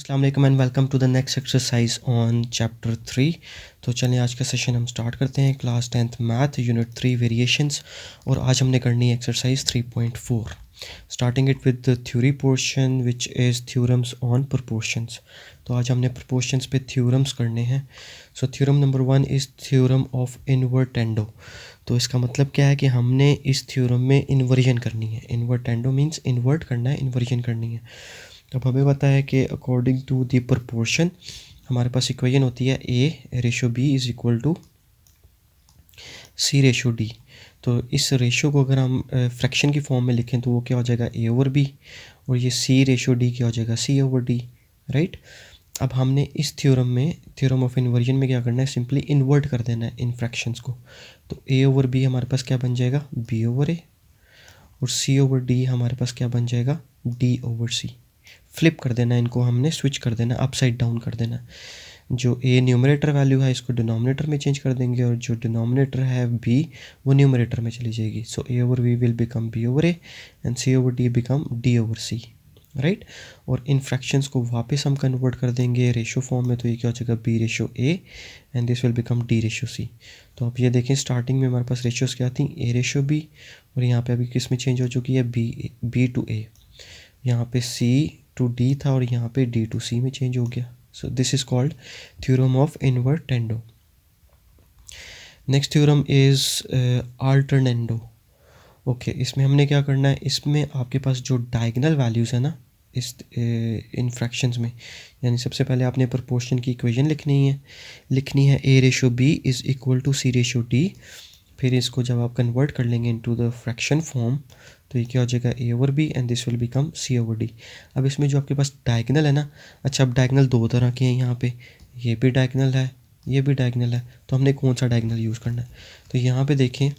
अस्सलाम वालेकुम and welcome to the next exercise on chapter 3। तो चलिए आज का सेशन हम स्टार्ट करते हैं। Class 10th math unit 3 variations, और आज हमने करनी है exercise 3.4, starting it with the theory portion which is theorems on proportions. तो आज हमने प्रोपोर्शंस पे थ्योरम्स करने हैं। So theorem number 1 is theorem of invertendo. तो इसका मतलब क्या है कि हमने इस थ्योरम में इन्वर्जन करनी है। इनवर्टेंडो मीन्स इन्वर्ट करना है, इन्वर्जन करनी है। अब हमें पता है कि अकॉर्डिंग टू द प्रोपोर्शन हमारे पास इक्वेशन होती है A ratio B is equal to C ratio D. तो इस रेशो को अगर हम फ्रैक्शन की फॉर्म में लिखें तो वो क्या हो जाएगा ए ओवर बी, और ये सी रेशो डी क्या हो जाएगा सी ओवर डी, राइट। अब हमने इस थ्योरम में, थ्योरम ऑफ इन्वर्जन में क्या करना है, सिंपली इन्वर्ट कर देना है इन फ्रैक्शंस को। तो ए ओवर बी हमारे पास क्या बन जाएगा बी ओवर ए, और सी ओवर डी हमारे पास क्या बन जाएगा डी ओवर सी। फ्लिप कर देना है इनको, हमने स्विच कर देना, अपसाइड डाउन कर देना। जो ए न्यूमरेटर वैल्यू है इसको डिनोमिनेटर में चेंज कर देंगे, और जो डिनोमिनेटर है बी वो न्यूमरेटर में चली जाएगी। So A over B will become B over A and C over D become D over C, right. और इन फ्रैक्शंस को वापस हम कन्वर्ट कर देंगे रेशो फॉर्म में, तो ये क्या हो जाएगा B ratio A and this will become D ratio C. तो आप ये देखें स्टार्टिंग में हमारे पास रेशियोज क्या थी ए रेशो बी, और यहाँ पे अभी किस में चेंज हो चुकी है बी टू ए, यहाँ पे सी टू डी था और यहाँ पे डी टू सी में चेंज हो गया। So this is called theorem of invertendo. Next theorem is alternendo. Okay, इसमें हमने क्या करना है, इसमें आपके पास जो डायगोनल वैल्यूज़ है ना इस इन फ्रैक्शंस में, यानी सबसे पहले आपने प्रोपोर्शन की इक्वेशन लिखनी है A ratio B is equal to C ratio D. फिर इसको जब आप कन्वर्ट कर लेंगे इनटू द फ्रैक्शन फॉर्म तो ये क्या हो जाएगा A over B and this will become C over D. अब इसमें जो आपके पास डायगोनल है ना, अच्छा अब डायगोनल दो तरह के हैं यहाँ पे, ये भी डायगोनल है ये भी डायगोनल है, तो हमने कौन सा डायगोनल यूज़ करना है। तो यहाँ पे देखें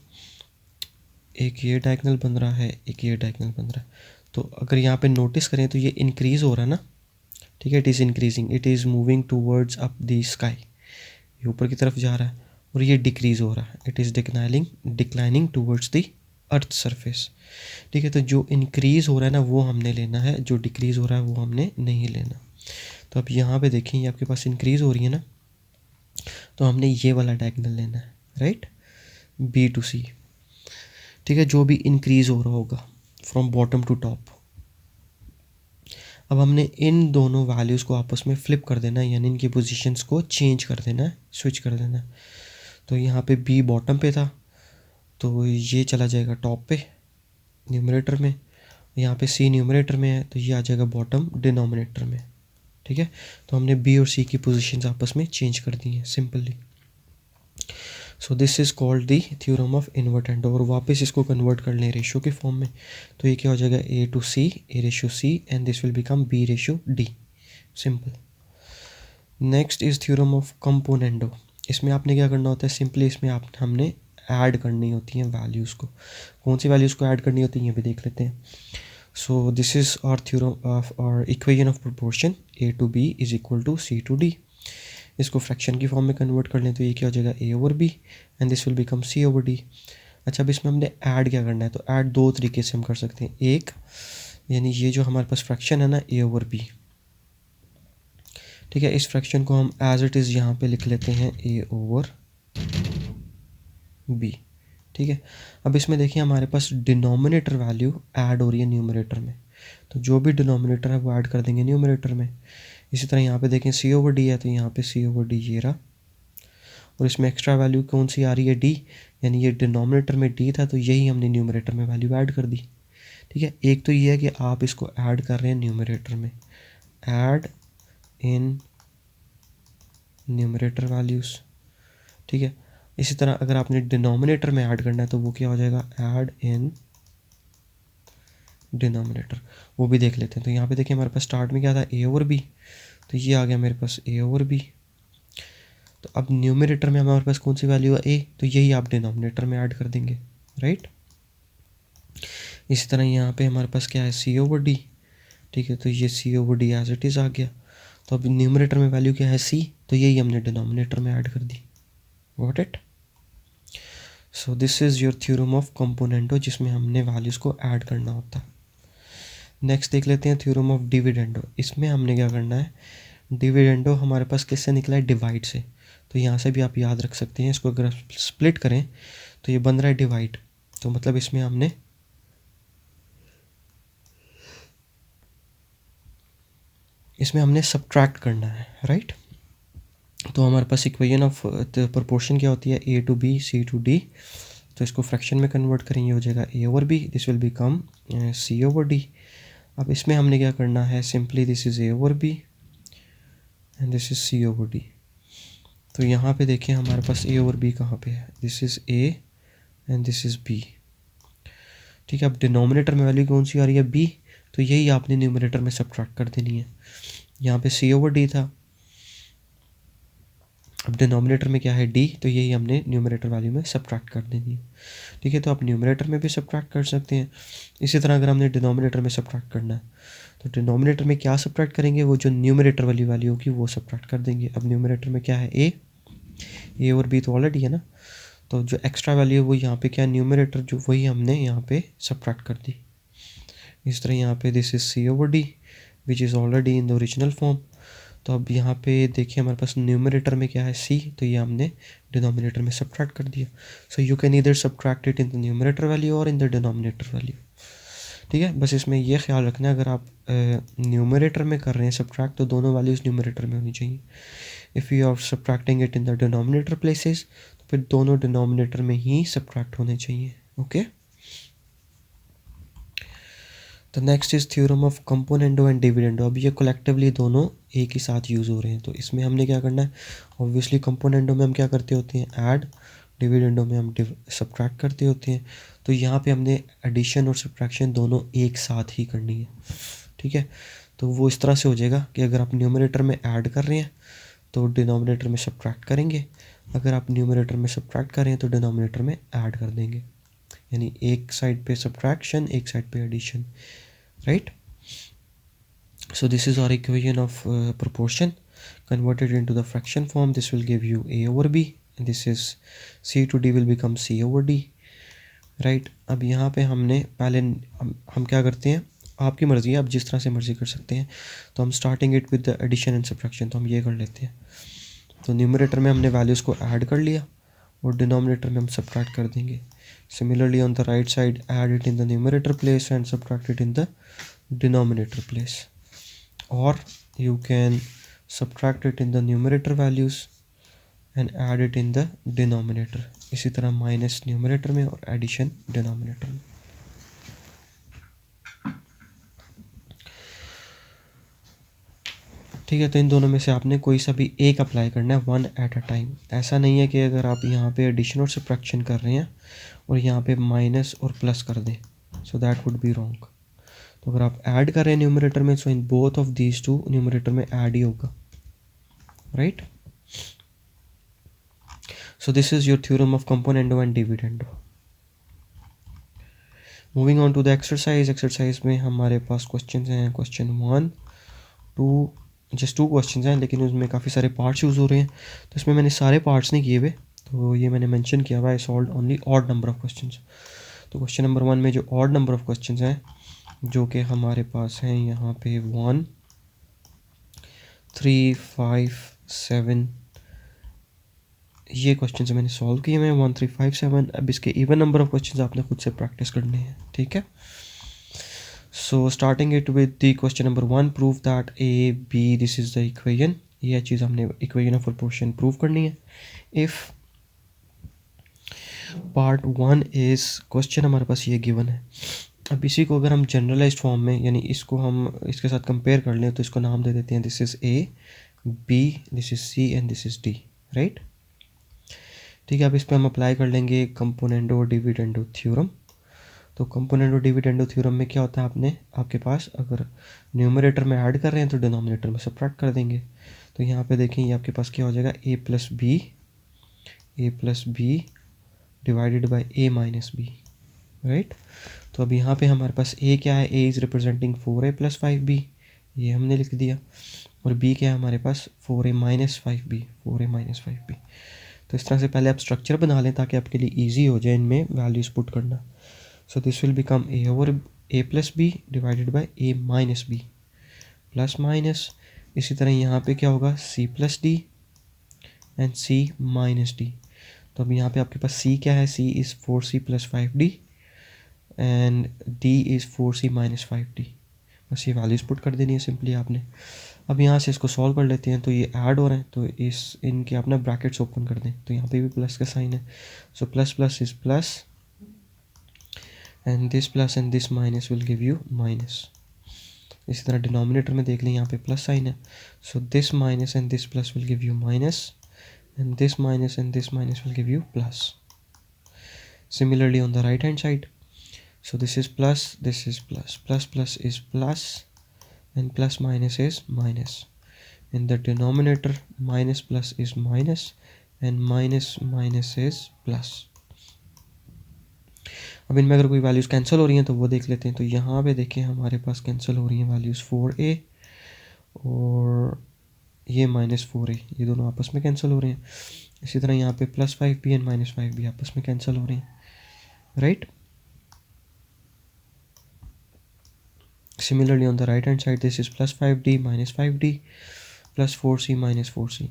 एक ये डायगोनल बन रहा है, एक ये डायगोनल बन रहा है। तो अगर यहाँ पे नोटिस करें तो ये इंक्रीज़ हो रहा है ना, ठीक है, it is increasing, it is moving towards up the sky, ये ऊपर की तरफ जा रहा है। और ये डिक्रीज़ हो रहा है, it is declining towards the earth surface, ठीक है। तो जो इंक्रीज़ हो रहा है ना वो हमने लेना है, जो डिक्रीज़ हो रहा है वो हमने नहीं लेना। तो अब यहाँ पे देखें ये आपके पास इंक्रीज़ हो रही है ना, तो हमने ये वाला डायगोनल लेना है, राइट, बी टू सी, ठीक है, जो भी इंक्रीज़ हो रहा होगा फ्रॉम बॉटम टू टॉप। अब हमने इन दोनों वैल्यूज़ को आपस में फ्लिप कर देना है, यानी इनकी पोजीशंस को चेंज कर देना है, स्विच कर देना है। तो यहाँ पे बी बॉटम पे था तो ये चला जाएगा टॉप पे न्यूमरेटर में, यहाँ पे सी न्यूमरेटर में है तो ये आ जाएगा बॉटम डिनोमिनेटर में, ठीक है। तो हमने बी और सी की पोजीशंस आपस में चेंज कर दी हैं simply. So this is called the theorem of invertendo. और वापस इसको कन्वर्ट कर लें रेशो के फॉर्म में, तो ये क्या हो जाएगा A to C A ratio C and this will become B ratio D, simple. Next is theorem of componendo. इसमें आपने क्या करना होता है, सिंपली इसमें हमने ऐड करनी होती हैं वैल्यूज़ को। कौन सी वैल्यूज़ को ऐड करनी होती हैं ये भी देख लेते हैं। So this is our theorem of our equation of proportion A to B is equal to C to D. इसको फ्रैक्शन की फॉर्म में कन्वर्ट कर लें तो ये क्या हो जाएगा A over B and this will become C over D. अच्छा अब इसमें हमने ऐड क्या करना है, तो ऐड दो तरीके से हम कर सकते हैं। एक, यानी ये जो हमारे पास फ्रैक्शन है ना ए ओवर बी, ठीक है, इस फ्रैक्शन को हम एज इट इज़ यहाँ पे लिख लेते हैं ए ओवर बी, ठीक है। अब इसमें देखिए हमारे पास डिनोमिनेटर वैल्यू ऐड हो रही है न्यूमरेटर में, तो जो भी डिनोमिनेटर है वो ऐड कर देंगे न्यूमरेटर में। इसी तरह यहाँ पे देखें सी ओवर डी है तो यहाँ पे सी ओवर डी ये रहा, और इसमें एक्स्ट्रा वैल्यू कौन सी आ रही है डी, यानी ये डिनोमिनेटर में डी था तो यही हमने न्यूमरेटर में वैल्यू ऐड कर दी, ठीक है। एक तो ये है कि आप इसको ऐड कर रहे हैं न्यूमरेटर में, ऐड इन न्यूमरेटर वैल्यूज़, ठीक है। इसी तरह अगर आपने डिनोमिनेटर में ऐड करना है तो वो क्या हो जाएगा ऐड इन डिनोमिनेटर, वो भी देख लेते हैं। तो यहाँ पे देखिए हमारे पास स्टार्ट में क्या था ए ओवर बी, तो ये आ गया मेरे पास ए ओवर बी। तो अब न्यूमरेटर में हमारे पास कौन सी वैल्यू है ए, तो यही आप डिनोमिनेटर में ऐड कर देंगे, राइट। इसी तरह यहाँ पे हमारे पास क्या है सी ओवर डी, ठीक है, तो ये C over D as it is आ गया। तो अब न्यूमरेटर में वैल्यू क्या है सी, तो यही हमने डिनोमिनेटर में ऐड कर दी, got it. So this is your theorem of componendo, जिसमें हमने वैल्यूज़ को ऐड करना होता है। नेक्स्ट देख लेते हैं थ्योरम ऑफ डिविडेंडो। इसमें हमने क्या करना है, डिविडेंडो हमारे पास किससे निकला है, डिवाइड से। तो यहाँ से भी आप याद रख सकते हैं, इसको अगर आप स्प्लिट करें तो ये बन रहा है डिवाइड। तो मतलब इसमें हमने सब्ट्रैक्ट करना है, राइट। तो हमारे पास इक्वेशन ऑफ प्रोपोर्शन क्या होती है, A to B C to D. तो इसको फ्रैक्शन में कन्वर्ट करेंगे, हो जाएगा A over B, this will become C over D. अब इसमें हमने क्या करना है, simply this is A over B and this is C over D. तो यहाँ पे देखिए हमारे पास ए ओवर बी कहाँ पे है, this is A and this is B. ठीक है, अब डिनोमिनेटर में वैल्यू कौन सी आ रही है, बी। तो यही आपने न्यूमरेटर में सब्ट्रैक्ट कर देनी है। यहाँ पे सी ओवर डी था, अब डिनोमिनेटर में क्या है, डी। तो यही हमने न्यूमरेटर वैल्यू में सब्ट्रैक्ट कर देनी है। ठीक है, तो आप न्यूमरेटर में भी सब्ट्रैक्ट कर सकते हैं। इसी तरह अगर हमने डिनोमिनेटर में सब्ट्रैक्ट करना है तो डिनोमिनेटर में क्या सब्ट्रैक्ट करेंगे, वो जो न्यूमरेटर वाली वैल्यू होगी वो सब्ट्रैक्ट कर देंगे। अब न्यूमरेटर में क्या है, ए और बी तो ऑलरेडी है ना, तो जो एक्स्ट्रा वैल्यू है वो यहाँ पे क्या है, न्यूमरेटर जो, वही हमने यहाँ पे सब्ट्रैक्ट कर दी। इस तरह यहाँ पे this is C over D which is already in the original form. तो अब यहाँ पे देखिए हमारे पास न्यूमरेटर में क्या है, सी। तो ये हमने डिनोमिनेटर में सब्ट्रैक्ट कर दिया। So you can either subtract it in the numerator value और इन द डिनोमिनेटर वैल्यू। ठीक है, बस इसमें ये ख्याल रखना है, अगर आप न्यूमरेटर में कर रहे हैं सब्ट्रैक्ट तो दोनों वैल्यूज़ न्यूमरेटर में होनी चाहिए। If you are subtracting it in the denominator places तो फिर दोनों डिनोमिनेटर में ही सब्ट्रैक्ट होने चाहिए। ओके, तो next is theorem of componendo and dividendo. अब ये कलेक्टिवली दोनों एक ही साथ यूज़ हो रहे हैं, तो इसमें हमने क्या करना है, ऑब्वियसली कंपोनेंडो में हम क्या करते होते हैं, ऐड। डिविडेंडो में हम सब्ट्रैक्ट करते होते हैं। तो यहाँ पे हमने एडिशन और सब्ट्रैक्शन दोनों एक साथ ही करनी है। ठीक है, तो वो इस तरह से हो जाएगा कि अगर आप न्यूमरेटर में ऐड कर रहे हैं तो डिनोमिनेटर में सब्ट्रैक्ट करेंगे, अगर आप न्यूमरेटर में सब्ट्रैक्ट कर रहे हैं तो डिनोमिनेटर में ऐड कर देंगे। यानी एक साइड पे सब्ट्रैक्शन, एक साइड पे addition, right? So this is our equation of proportion converted into the fraction form. This will give you a over b and this is c to d will become c over d, right? अब यहाँ पे हमने पहले हम क्या करते हैं, आपकी मर्ज़ी है, आप जिस तरह से मर्ज़ी कर सकते हैं। तो हम starting it with the addition and subtraction, तो हम ये कर लेते हैं। तो न्यूमरेटर में हमने वैल्यूज़ को ऐड कर लिया और डिनोमिनेटर में हम सब्ट्रैक्ट कर देंगे। Similarly on the right side, add it in the numerator place and subtract it in the denominator place, or you can subtract it in the numerator values and add it in the denominator। इसी तरह minus numerator में और addition denominator में। ठीक है, तो इन दोनों में से आपने कोई सा भी एक अप्लाई करना है, वन एट अ टाइम। ऐसा नहीं है कि अगर आप यहाँ पे एडिशन और सब्ट्रैक्शन कर रहे हैं और यहाँ पे माइनस और प्लस कर दें, so that would be wrong. तो अगर आप ऐड कर रहे हैं न्यूमरेटर में, so in both of these two numerator में ऐड ही होगा, right. So this is your theorem of componendo and dividendo. Moving on to the exercise में हमारे पास क्वेश्चन हैं, क्वेश्चन 1 2, जस्ट 2 क्वेश्चन हैं, लेकिन उसमें काफ़ी सारे पार्ट्स यूज़ हो रहे हैं। तो इसमें मैंने सारे पार्ट्स नहीं किए हुए, तो ये मैंने मेंशन किया हुआ है, solve only odd number of questions. तो क्वेश्चन नंबर 1 में जो ऑड नंबर ऑफ क्वेश्चंस हैं, जो कि हमारे पास हैं यहाँ पे 1 3 5 7, ये क्वेश्चन मैंने सॉल्व किए हुए हैं 1 3 5 7। अब इसके इवन नंबर ऑफ क्वेश्चन आपने खुद से प्रैक्टिस करने हैं, ठीक है। So starting it with the question number 1, prove that A B this is the equation. ये चीज़ हमने इक्वेशन ऑफ प्रोपोर्शन प्रूव करनी है। इफ़ पार्ट 1 इज़, क्वेश्चन हमारे पास ये गिवन है। अब इसी को अगर हम जनरलाइज्ड फॉर्म में, यानी इसको हम इसके साथ कंपेयर कर लें, तो इसको नाम दे देते हैं, this is A, B, this is C and this is D, right. ठीक है, अब इस पर हम अप्लाई कर लेंगे कंपोनेंडो डिविडेंडो थ्योरम। तो कंपोनेंडो डिविडेंडो थ्योरम में क्या होता है, आपके पास अगर न्यूमरेटर में ऐड कर रहे हैं तो डिनोमिनेटर में सब्ट्रैक्ट कर देंगे। तो यहाँ पे देखें, ये आपके पास क्या हो जाएगा, A plus B divided by A minus B, right. तो अब यहाँ पे हमारे पास ए क्या है, A is representing 4a + 5b, ये हमने लिख दिया। और बी क्या है हमारे पास, 4a - 5b, 4a - 5b। तो इस तरह से पहले आप स्ट्रक्चर बना लें ताकि आपके लिए ईजी हो जाए इनमें वैल्यूज़ पुट करना। So this will become A plus B divided by A minus B, plus minus. इसी तरह यहाँ पे क्या होगा, C plus D and C minus D. तो अब यहाँ पे आपके पास सी क्या है, C is 4c plus 5d and D is 4c minus 5d। बस ये वैल्यूज़ पुट कर देनी है सिंपली आपने। अब यहाँ से इसको सॉल्व कर लेते हैं, तो ये ऐड हो रहे हैं, तो इनके अपना ब्रैकेट्स ओपन कर दें, तो यहाँ पे भी प्लस का साइन है, so plus plus is plus and this minus will give you minus. इसी तरह डिनोमिनेटर में देख लें, यहाँ पे प्लस साइन है, so this minus and this plus will give you minus and this minus will give you plus. Similarly on the right hand side, so this is plus, this is plus, plus plus is plus and plus minus is minus. In the denominator minus plus is minus and minus minus is plus. अब इनमें अगर कोई values cancel हो रही हैं तो वो देख लेते हैं। तो यहाँ पे देखें हमारे पास कैंसिल हो रही हैं वैल्यूज़ 4a और ये -4a, ये दोनों आपस में कैंसिल हो रहे हैं। इसी तरह यहाँ पे +5b एंड -5b आपस में कैंसिल हो रहे हैं, right. Similarly on the right hand side this is +5d -5d plus 4c -4c।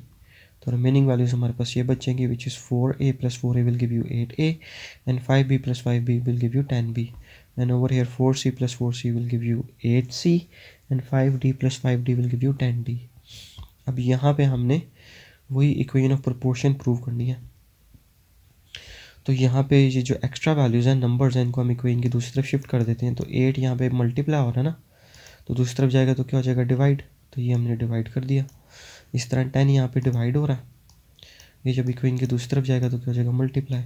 तो रिमेनिंग वैल्यूज हमारे पास ये बचेंगी, which is 4a + 4a will give you 8a and 5b + 5b will give you 10b and over here 4c + 4c will give you 8c and 5d + 5d will give you 10d। अब यहाँ पे हमने वही equation of proportion prove करनी है। तो यहाँ पे ये जो एक्स्ट्रा वैल्यूज़ हैं, नंबर्स हैं, इनको हम इक्वेशन की दूसरी तरफ शिफ्ट कर देते हैं। तो 8 यहाँ पे मल्टीप्लाई हो रहा है ना, तो दूसरी तरफ जाएगा तो क्या हो जाएगा, डिवाइड। तो ये हमने डिवाइड कर दिया। इस तरह 10 यहाँ पे डिवाइड हो रहा है, ये जब इक्वेशन की दूसरी तरफ जाएगा तो क्या हो जाएगा, मल्टीप्लाई,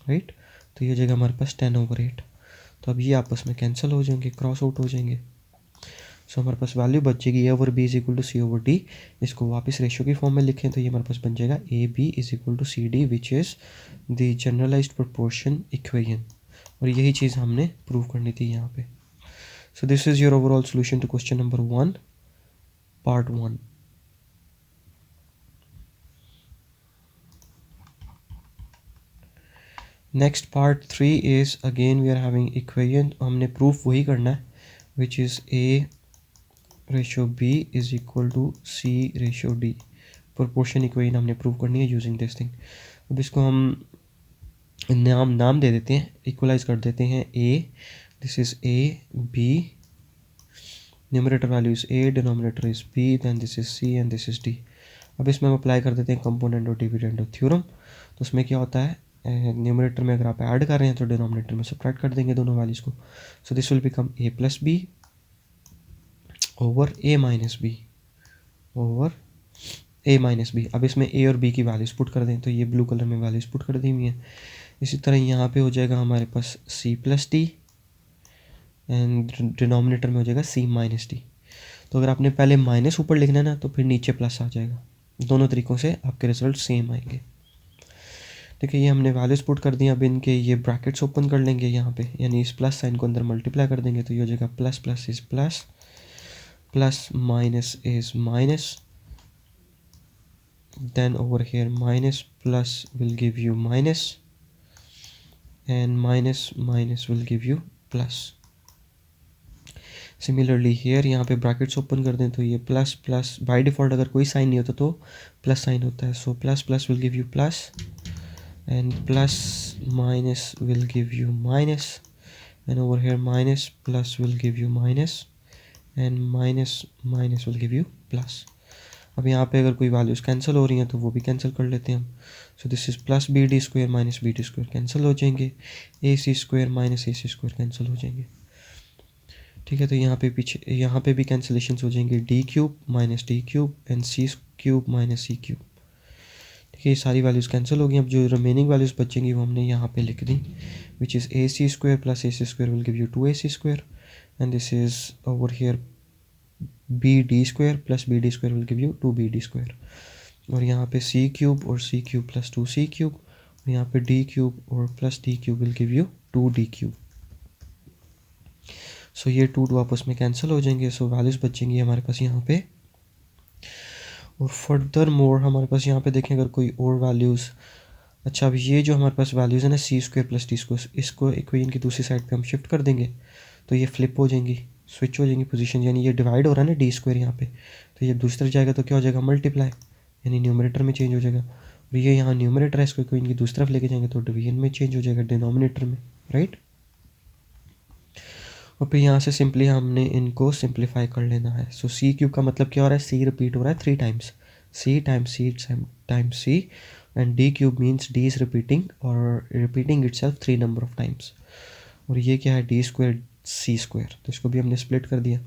राइट। तो ये हो जाएगा हमारे पास 10/8। तो अब ये आपस में कैंसिल हो जाएंगे, क्रॉस आउट हो जाएंगे। सो हमारे पास वैल्यू बचेगी A/B = C/D। इसको वापस रेशियो की फॉर्म में लिखें तो ये हमारे पास बन जाएगा AB = CD, which is the generalised proportion equation. और यही चीज़ हमने प्रूव करनी थी यहाँ पे। So this is your overall solution to question number 1 part 1। Next part 3 is again we are having equation. हमने प्रूफ वही करना है, which is A/B = C/D। Proportion equation हमने प्रूव करनी है यूजिंग दिस थिंग। अब इसको हम नाम दे देते हैं, इक्वलाइज कर देते हैं। A, this is A, B, numerator value is A, denominator is B, then this is C and this is D। अब इसमें हम अप्लाई कर देते हैं कंपोनेंट और डिविडेंड थ्योरम। तो उसमें क्या होता है, न्यूमरेटर में अगर आप ऐड कर रहे हैं तो डिनोमिनेटर में सब्ट्रैक्ट कर देंगे दोनों वैल्यूज़ को। सो this will become A + B over A - B over A - B। अब इसमें A और B की वैल्यूज़ पुट कर दें, तो ये ब्लू कलर में वैल्यूज़ पुट कर दी हुई हैं। इसी तरह यहाँ पे हो जाएगा हमारे पास C + D एंड डिनोमिनेटर में हो जाएगा C - D। तो अगर आपने पहले माइनस ऊपर लिखना है ना, तो फिर नीचे प्लस आ जाएगा। दोनों तरीक़ों से आपके रिजल्ट सेम आएंगे। देखिए ये हमने वैल्यूज़ पुट कर दी। अब इनके ये ब्रैकेट्स ओपन कर लेंगे यहाँ पे, यानी इस प्लस साइन को अंदर मल्टीप्लाई कर देंगे, तो ये हो जाएगा plus plus is plus, plus minus is minus, then over here minus plus will give you minus and minus minus will give you plus. Similarly here यहाँ पे ब्रैकेट्स ओपन कर दें, तो ये प्लस प्लस बाय डिफ़ॉल्ट अगर कोई sign नहीं होता तो प्लस साइन होता है। So plus plus will give you plus and plus minus will give you minus and over here minus plus will give you minus and minus minus will give you plus. अब यहाँ पे अगर कोई values cancel हो रही हैं तो वो भी कैंसिल कर लेते हैं हम। सो this is +BD² - BD² cancel हो जाएंगे, AC² - AC² कैंसिल हो जाएंगे, ठीक है। तो यहाँ पे पीछे यहाँ पे भी कैंसिलेशंस हो जाएंगे, D³ - D³ and C³ - C³, ठीक है। ये सारी वैल्यूज़ कैंसिल हो गई। अब जो रिमेनिंग वैल्यूज़ बचेंगी वो हमने यहाँ पे लिख दी, which is AC² + AC² will give you 2AC² and this is over here BD² + BD² will give you 2BD²। और यहाँ पे C³ और C³ + 2C³ और यहाँ पे D³ और + D³ will give you 2D³। सो ये 2 आपस में कैंसिल हो जाएंगे। सो वैल्यूज़ बचेंगी हमारे पास यहाँ पे। और फर्दर मोर हमारे पास यहाँ पे देखें अगर कोई और वैल्यूज़, अच्छा अब ये जो हमारे पास वैल्यूज़ है ना C² + D², इसको इक्वेशन की दूसरी साइड पे हम शिफ्ट कर देंगे। तो ये फ्लिप हो जाएंगी, स्विच हो जाएंगी पोजीशन, यानी ये डिवाइड हो रहा है ना डी स्क्वायर यहाँ पे, तो ये दूसरी तरफ जाएगा तो क्या हो जाएगा मल्टीप्लाई, यानी न्यूमरेटर में चेंज हो जाएगा। और ये यहाँ न्यूमरेटर है, इसको कोई इनकी दूसरी तरफ लेके जाएंगे तो डिवीजन में चेंज हो जाएगा, डिनोमिनेटर में, राइट। और फिर यहाँ से सिंपली हमने इनको सिंप्लीफाई कर लेना है। सो सी क्यूब का मतलब क्या हो रहा है, सी रिपीट हो रहा है 3 times, C times C times C, and D cube means D is repeating और repeating itself 3 number of times. और ये क्या है, डी स्क्वायर सी स्क्वायर, तो इसको भी हमने स्प्लिट कर दिया।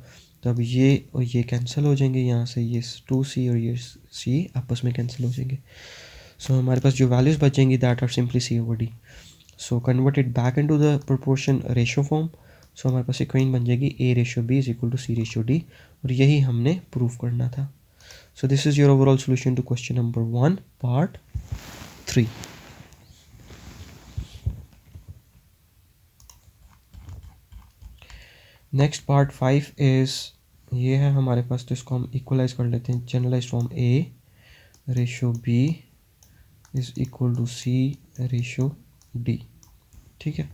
तो अब ये और ये कैंसिल हो जाएंगे, यहाँ से ये 2c और ये c आपस में कैंसिल हो जाएंगे। सो हमारे पास जो वैल्यूज़ बचेंगी that are simply C over D. So convert it back into the proportion ratio form. So हमारे पास इक्वेशन बन जाएगी a ratio b is equal to c ratio d, और यही हमने प्रूव करना था। So this is your overall solution to question number 1 part 3। Next part 5 is ये है हमारे पास, तो इसको हम इक्वलाइज कर लेते हैं। Generalise form a ratio b is equal to c ratio d, ठीक है।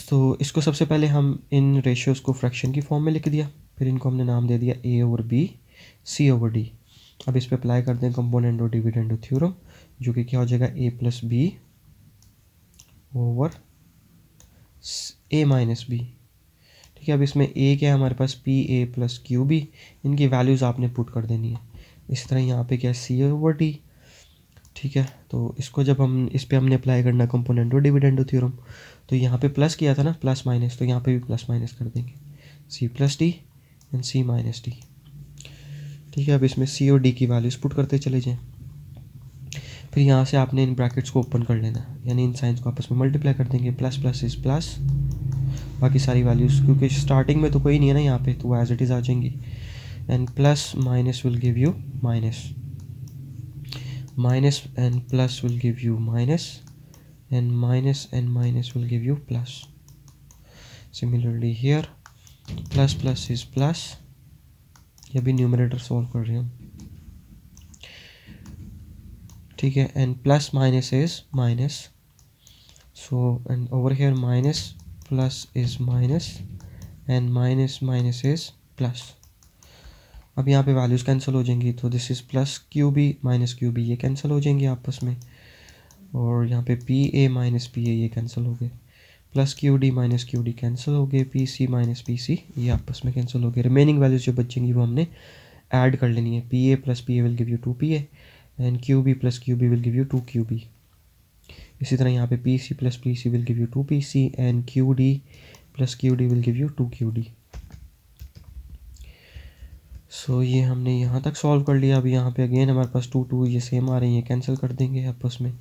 तो इसको सबसे पहले हम इन रेशियोज़ को फ्रैक्शन की फॉर्म में लिख दिया, फिर इनको हमने नाम दे दिया a over b, c over d। अब इस पे अप्लाई करते हैं कंपोनेंट और डिविडेंड थ्योरम, जो कि क्या हो जाएगा a plus B over a minus B, ठीक है। अब इसमें a क्या है हमारे पास, P A plus Q B, इनकी वैल्यूज़ आपने पुट कर देनी है। इस तरह यहाँ पे क्या है, सी ओवर डी, ठीक है। तो इसको जब हम इस पे हमने अप्लाई करना कंपोनेंट और डिविडेंड थ्योरम, तो यहाँ पे प्लस किया था ना, प्लस माइनस, तो यहाँ पे भी प्लस माइनस कर देंगे, C plus D and C minus D, ठीक है। अब इसमें सी और डी की वैल्यूज़ पुट करते चले जाएँ। फिर यहाँ से आपने इन ब्रैकेट्स को ओपन कर लेना, यानी इन साइंस को आपस में मल्टीप्लाई कर देंगे, प्लस प्लस इज प्लस, बाकी सारी वैल्यूज़ क्योंकि स्टार्टिंग में तो कोई नहीं है ना यहाँ पे, तो एज इट इज़ आ जाएंगी। And plus minus will give you minus, minus and plus will give you minus, and minus will give you plus. Similarly here plus plus is plus, ये भी न्यूमरेटर सॉल्व कर रहे हैं हम, ठीक है। And plus minus is minus, so and over here minus plus is minus, and minus minus is plus. अब यहाँ पे वैल्यूज़ कैंसिल हो जाएंगी, तो this is plus Q B minus Q B, ये कैंसिल हो जाएंगे आपस में। और यहाँ पे P A minus P A ये कैंसिल हो गए, plus Q D minus Q D cancel हो गए, पी सी माइनस पी सी ये आपस में कैंसिल हो गए। रिमेनिंग वैल्यूज जो बचेंगी वो हमने ऐड कर लेनी है, P A plus P A will give you 2 PA and Q B plus Q B will give you 2 QB। इसी तरह यहाँ पे P C plus P C will give you 2 PC and Q D plus Q D will give you 2 QD। So ये हमने यहाँ तक solve कर लिया। अब यहाँ पे अगेन हमारे पास 2 2 ये सेम आ रही हैं, कैंसिल कर देंगे आपस में।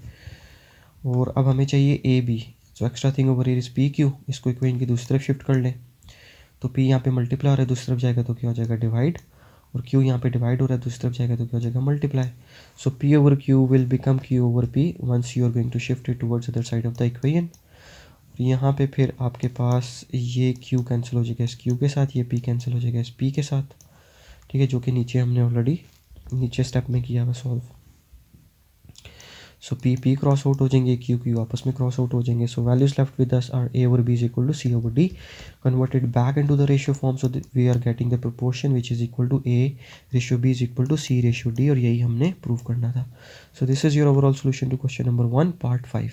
और अब हमें चाहिए A B, so extra thing over here is P Q, इसको इक्वेशन की दूसरी तरफ शिफ्ट कर लें। तो पी यहाँ पे मल्टीप्लाई हो रहा है, दूसरी तरफ जाएगा तो क्या हो जाएगा डिवाइड, और क्यू यहाँ पे डिवाइड हो रहा है, दूसरी तरफ जाएगा तो क्या हो जाएगा multiply. So P over Q will become Q over P once you are going to shift it towards other side of the equation. यहाँ पे फिर आपके पास ये क्यू कैंसिल हो जाएगा इस क्यू के साथ, ये पी कैंसिल हो जाएगा इस पी के साथ, ठीक है, जो कि नीचे हमने ऑलरेडी नीचे स्टेप में किया हुआ सॉल्व। सो पी पी क्रॉस आउट हो जाएंगे, क्यू क्यू आपस में क्रॉस आउट हो जाएंगे। So values left with us are A over B is equal to C over D, converted back into the ratio form, so we are getting the proportion which is equal to A ratio B is equal to C ratio D, और यही हमने prove करना था। So this is your overall solution to question number 1 part 5।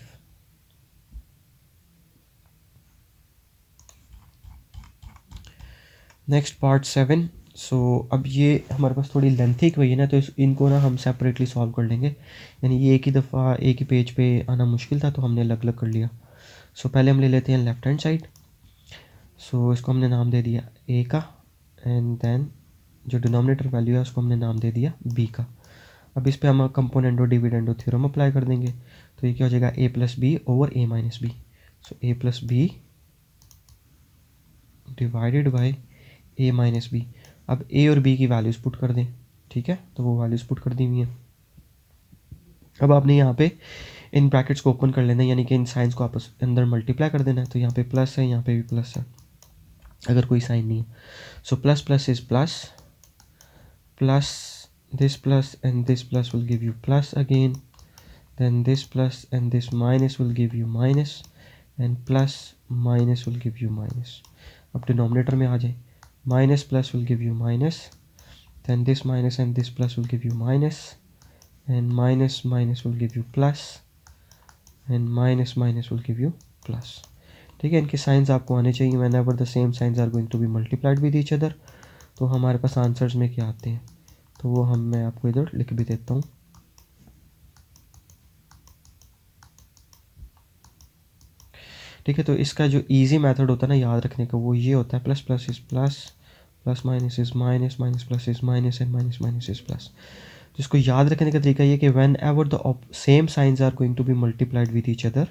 Next part 7। So अब ये हमारे पास थोड़ी lengthy equation है, तो इनको ना हम सेपरेटली सॉल्व कर लेंगे, यानी ये एक ही दफ़ा एक ही पेज पे आना मुश्किल था, तो हमने अलग अलग कर लिया। सो पहले हम ले लेते हैं लेफ्ट हैंड साइड। सो इसको हमने नाम दे दिया ए का, एंड देन जो डिनोमिनेटर वैल्यू है उसको हमने नाम दे दिया बी का। अब इस पे हम कंपोनेंट और डिविडेंड थ्योरम अप्लाई कर देंगे, तो ये क्या हो जाएगा A plus B over A minus B. So A plus B divided by A minus B. अब ए और बी की वैल्यूज़ पुट कर दें, ठीक है, तो वो वैल्यूज़ पुट कर दी हुई हैं। अब आपने यहाँ पे इन ब्रैकेट्स को ओपन कर लेना है, यानी कि इन साइंस को आपस अंदर मल्टीप्लाई कर देना है। तो यहाँ पे प्लस है, यहाँ पे भी प्लस है, अगर कोई साइन नहीं है। So plus plus is plus, plus this plus and this plus will give you plus again, then this plus and this minus will give you minus, and plus minus will give you minus. अब denominator में आ जाए, minus plus will give you minus, then this minus and this plus will give you minus, and minus minus will give you plus, and minus minus will give you plus। ठीक है, इनके science आपको आने चाहिए। whenever the same signs are going to be multiplied with each other, तो हमारे पास answers में क्या आते हैं, तो वो मैं आपको इधर लिख भी देता हूँ। ठीक है, तो इसका जो इजी मेथड होता है ना याद रखने का, वो ये होता है plus plus is plus, plus minus is minus, minus plus is minus, and minus minus is plus. जिसको याद रखने का तरीका ये कि whenever the same signs are going to be multiplied with each other,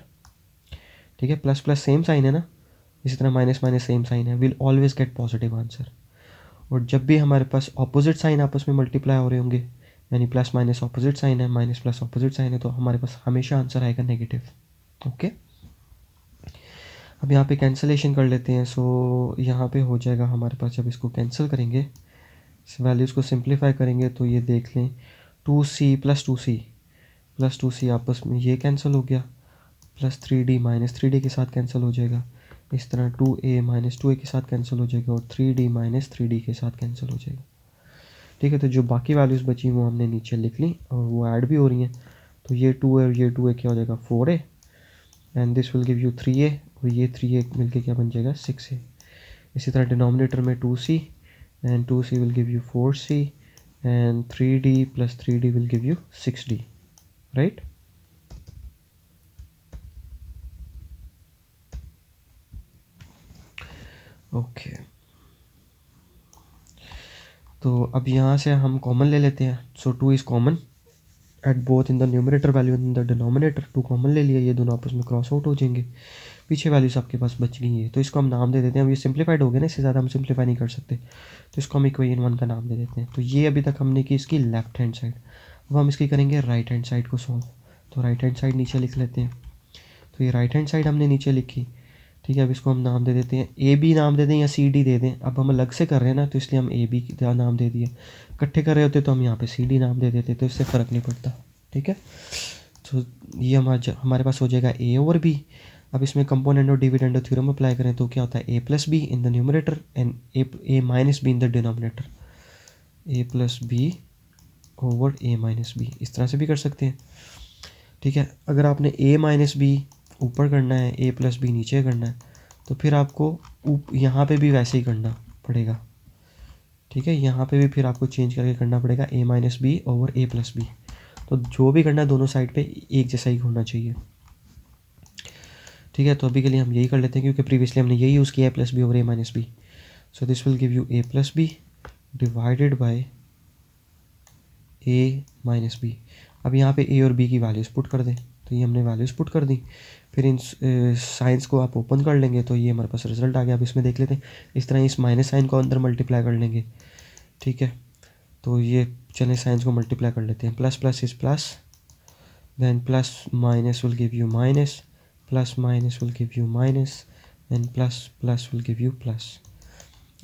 ठीक है, प्लस प्लस सेम साइन है ना, इसी तरह माइनस माइनस सेम साइन है, will always get positive answer. और जब भी हमारे पास ऑपोजिट साइन आपस में मल्टीप्लाई हो रहे होंगे, यानी प्लस माइनस ऑपोजिट साइन है, माइनस प्लस ऑपोजिट साइन है, तो हमारे पास हमेशा आंसर आएगा नेगेटिव। ओके, अब यहाँ पे कैंसलेशन कर लेते हैं। सो यहाँ पे हो जाएगा हमारे पास, जब इसको कैंसिल करेंगे, इस वैल्यूज़ को सिंप्लीफाई करेंगे, तो ये देख लें 2c प्लस 2c आपस में ये कैंसिल हो गया, प्लस 3d माइनस 3d के साथ कैंसिल हो जाएगा, इस तरह 2a माइनस 2a के साथ कैंसिल हो जाएगा, और 3d माइनस 3d के साथ कैंसिल हो जाएगा। ठीक है, तो जो बाकी वैल्यूज़ बची वो हमने नीचे लिख ली और वो ऐड भी हो रही हैं। तो ये 2a और ये 2a क्या हो जाएगा 4a, and this will give you 3a, और ये 3a मिलके क्या बन जाएगा 6a। इसी तरह डिनोमिनेटर में 2c, and 2c will give you 4c, and 3d plus 3d will give you 6d, right. Okay, तो अब यहाँ से हम कॉमन ले लेते हैं। सो 2 is common at both in the numerator value in the denominator. 2 common ले लिया, ये दोनों आपस में क्रॉस आउट हो जाएंगे, पीछे वैल्यूज आपके पास बच गई है, तो इसको हम नाम दे देते हैं। अब ये सिंप्लीफाइड हो गया ना, इससे ज़्यादा हम सिंप्लीफाई नहीं कर सकते, तो इसको हम इक्वेशन 1 का नाम दे देते हैं। तो ये अभी तक हमने की इसकी लेफ्ट हैंड साइड, अब हम इसकी करेंगे राइट हैंड साइड को सॉल्व। तो राइट हैंड साइड नीचे लिख लेते हैं। तो ये राइट हैंड साइड हमने नीचे लिखी, ठीक है। अब इसको हम नाम दे देते हैं, ए बी नाम दे दें या सी डी दे दें। अब हम अलग से कर रहे हैं ना, तो इसलिए हम ए बी नाम दे दिए। इकट्ठे कर रहे होते तो हम यहाँ पे सी डी नाम दे देते, तो इससे फ़र्क नहीं पड़ता, ठीक है। तो ये हमारे पास हो जाएगा ए ओवर बी। अब इसमें कंपोनेंट और डिविडेंड थ्योरम अप्लाई करें तो क्या होता है, A plus B in the numerator and A minus B in the denominator. A plus B over A minus B, इस तरह से भी कर सकते हैं, ठीक है। अगर आपने ए माइनस बी ऊपर करना है, ए प्लस बी नीचे करना है, तो फिर आपको यहाँ पे भी वैसे ही करना पड़ेगा, ठीक है। यहाँ पे भी फिर आपको चेंज करके करना पड़ेगा, ए माइनस बी ओवर ए प्लस बी। तो जो भी करना है दोनों साइड पे एक जैसा ही होना चाहिए, ठीक है। तो अभी के लिए हम यही कर लेते हैं, क्योंकि प्रीवियसली हमने यही यूज़ किया है, plus B over A minus B. So this will give you A plus B divided by A minus B. अब यहाँ पे ए और बी की वैल्यूज़ पुट कर दें, तो ये हमने वैल्यूज़ पुट कर दी। फिर इन साइंस को आप ओपन कर लेंगे तो ये हमारे पास रिजल्ट आ गया। अब इसमें देख लेते हैं, इस तरह इस माइनस साइन को अंदर मल्टीप्लाई कर लेंगे, ठीक है। तो ये चलें साइंस को मल्टीप्लाई कर लेते हैं, plus plus is plus, then plus minus will give you minus, plus minus will give you minus, and plus plus will give you plus.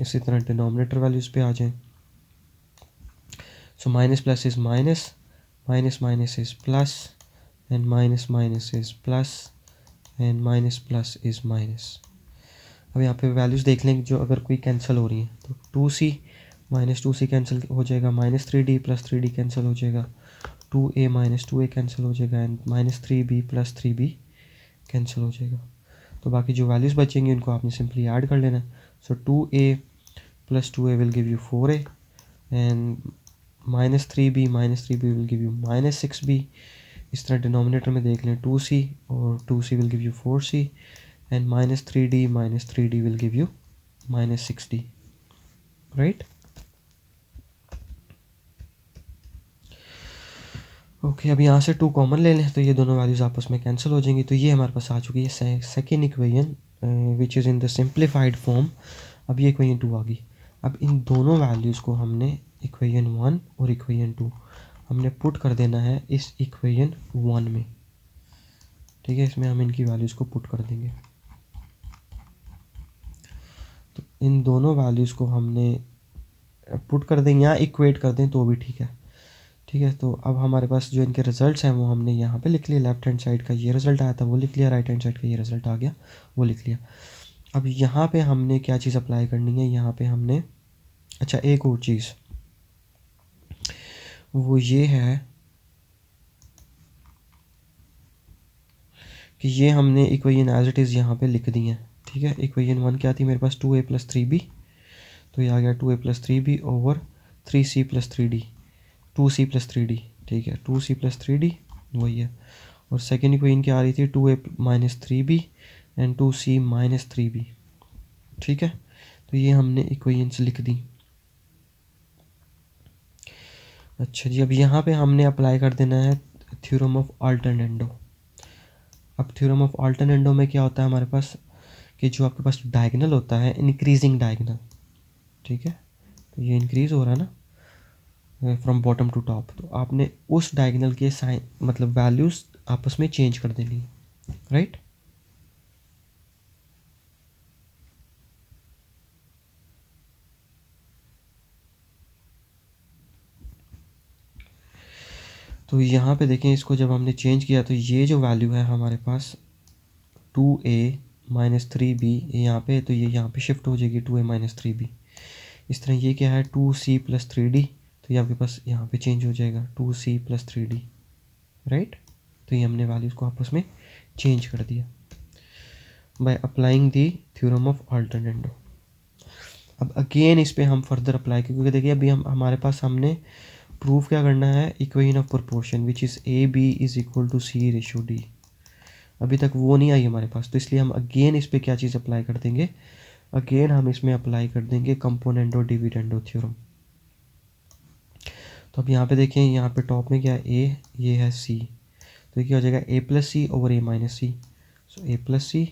इसी तरह डिनोमिनेटर वैल्यूज़ पे आ जाएं। So minus plus is minus, minus minus is plus, and minus minus is plus, and minus plus is minus। अब यहाँ पे values देख लेंगे जो अगर कोई कैंसिल हो रही हैं, तो 2c माइनस 2c कैंसिल हो जाएगा, minus 3d plus 3d cancel हो जाएगा, 2a माइनस 2a कैंसिल हो जाएगा, and minus 3b plus 3b cancel हो जाएगा। तो बाकी जो वैल्यूज़ बचेंगी उनको आपने सिंपली ऐड कर लेना। सो 2a plus 2a will give you 4a, and minus 3b will give you minus 6b। इस तरह डिनोमिनेटर में देख लें 2c, और 2c will give you 4c, and minus 3d will give you minus 6d, right. Okay, अब यहाँ से 2 common ले लें तो ये दोनों वैल्यूज़ आपस में कैंसिल हो जाएंगी। तो ये हमारे पास आ चुकी है second equation which is in the simplified form. अब ये इक्वेशन 2 आ गई। अब इन दोनों वैल्यूज़ को हमने इक्वेशन 1 और इक्वेशन 2 हमने पुट कर देना है इस इक्वेशन 1 में, ठीक है। इसमें हम इनकी वैल्यूज़ को पुट कर देंगे। तो इन दोनों वैल्यूज़ को हमने पुट कर दें या इक्वेट कर दें तो भी ठीक है, ठीक है, तो अब हमारे पास जो इनके रिजल्ट्स हैं वो हमने यहाँ पे लिख लिया। लेफ्ट हैंड साइड का ये रिजल्ट आया था वो लिख लिया, राइट हैंड साइड का ये रिजल्ट आ गया वो लिख लिया। अब यहाँ पे हमने क्या चीज़ अप्लाई करनी है, यहाँ पे हमने, अच्छा एक और चीज़ वो ये है कि ये हमने इक्वेशन एज इट इज़ यहाँ पे लिख दी है। ठीक है, इक्वेशन 1 क्या थी मेरे पास, 2a + 3b, तो ये आ गया 2a + 3b over 3c + 3d, 2c + 3d। ठीक है, 2c + 3d वही है। और सेकेंड इक्वेशन क्या आ रही थी, 2a - 3b and 2c - 3b। ठीक है, तो ये हमने इक्वेशंस लिख दी। अच्छा जी, अब यहाँ पे हमने अप्लाई कर देना है थ्योरम ऑफ अल्टरनेंडो। अब थ्योरम ऑफ अल्टरनेंडो में क्या होता है हमारे पास कि जो आपके पास डायगोनल होता है, इंक्रीजिंग डायगोनल, ठीक है, तो ये इंक्रीज हो रहा है ना फ्रॉम बॉटम टू टॉप, तो आपने उस डायगोनल के साइन मतलब वैल्यूज आपस में चेंज कर देनी है, राइट। तो यहाँ पे देखें, इसको जब हमने चेंज किया तो ये जो वैल्यू है हमारे पास 2a - 3b यहाँ पे, तो ये यहाँ पे शिफ्ट हो जाएगी 2a - 3b। इस तरह ये क्या है 2c + 3d, तो ये आपके पास यहाँ पे चेंज हो जाएगा 2c + 3d, राइट। तो ये हमने वैल्यूज़ को आपस में चेंज कर दिया by applying the theorem of alternendo. अब अगेन इस पे हम फर्दर अप्लाई, क्योंकि देखिए अभी हमारे पास हमने प्रूफ क्या करना है, equation of proportion which is AB = C/D। अभी तक वो नहीं आई हमारे पास, तो इसलिए हम अगेन इस पे क्या चीज़ अप्लाई कर देंगे, अगेन हम इसमें अप्लाई कर देंगे कंपोनेंडो डिविडेंडो थ्योरम। तो अब यहाँ पे देखें, यहाँ पे टॉप में क्या है A, ये है C, तो ये क्या हो जाएगा A + C over A - C, so A + C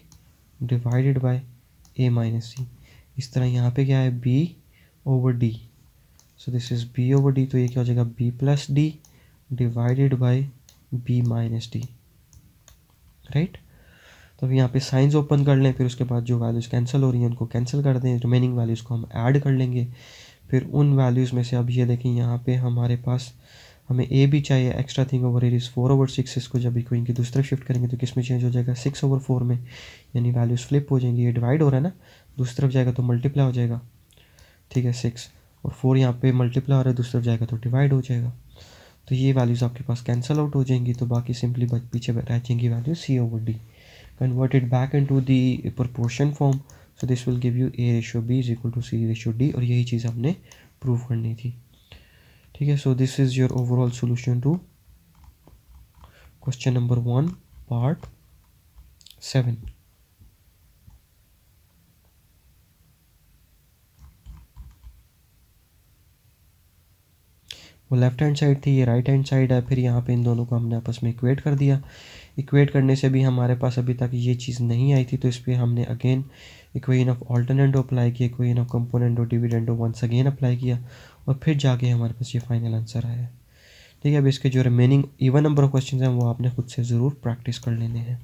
divided by A - C। इस तरह यहाँ पे क्या है B over D, so this is B over D, तो ये क्या हो जाएगा B + D divided by B - D, right. तो अब यहाँ पे साइंस ओपन कर लें, फिर उसके बाद जो वैल्यूज़ कैंसिल हो रही हैं उनको कैंसिल कर दें, रिमेनिंग वैल्यूज़ को हम ऐड कर लेंगे। फिर उन वैल्यूज़ में से अब ये देखें, यहाँ पे हमारे पास हमें ए भी चाहिए, extra thing over A is 4/6। इसको जब इक्वेशन की दूसरी शिफ्ट करेंगे तो किस में चेंज हो जाएगा 6/4 में, यानी वैल्यूज़ फ्लिप हो जाएंगी। ये डिवाइड हो रहा है ना, दूसरी तरफ जाएगा तो मल्टीप्लाई हो जाएगा, ठीक है 6 और 4 यहाँ पे मल्टीप्लाई हो रहा है, दूसरी तरफ जाएगा तो डिवाइड हो जाएगा। तो ये वैल्यूज़ आपके पास कैंसिल आउट हो जाएंगी, तो बाकी सिंपली पीछे रह जाएंगी value C/D converted back into the proportion form, so this will give you A/B = C/D, और यही चीज़ हमने प्रूव करनी थी। ठीक है, so this is your overall solution to question number 1 part 7। वो लेफ्ट हैंड साइड थी, ये राइट हैंड साइड है, फिर यहाँ पे इन दोनों को हमने आपस में इक्वेट कर दिया। इक्वेट करने से भी हमारे पास अभी तक ये चीज़ नहीं आई थी, तो इस पर हमने again equation of alternendo apply किया, equation of componendo dividendo once again apply किया, और फिर जाके हमारे पास ये फाइनल आंसर आया है। ठीक है, अब इसके जो remaining even number of question हैं वो आपने खुद से ज़रूर प्रैक्टिस कर लेने हैं।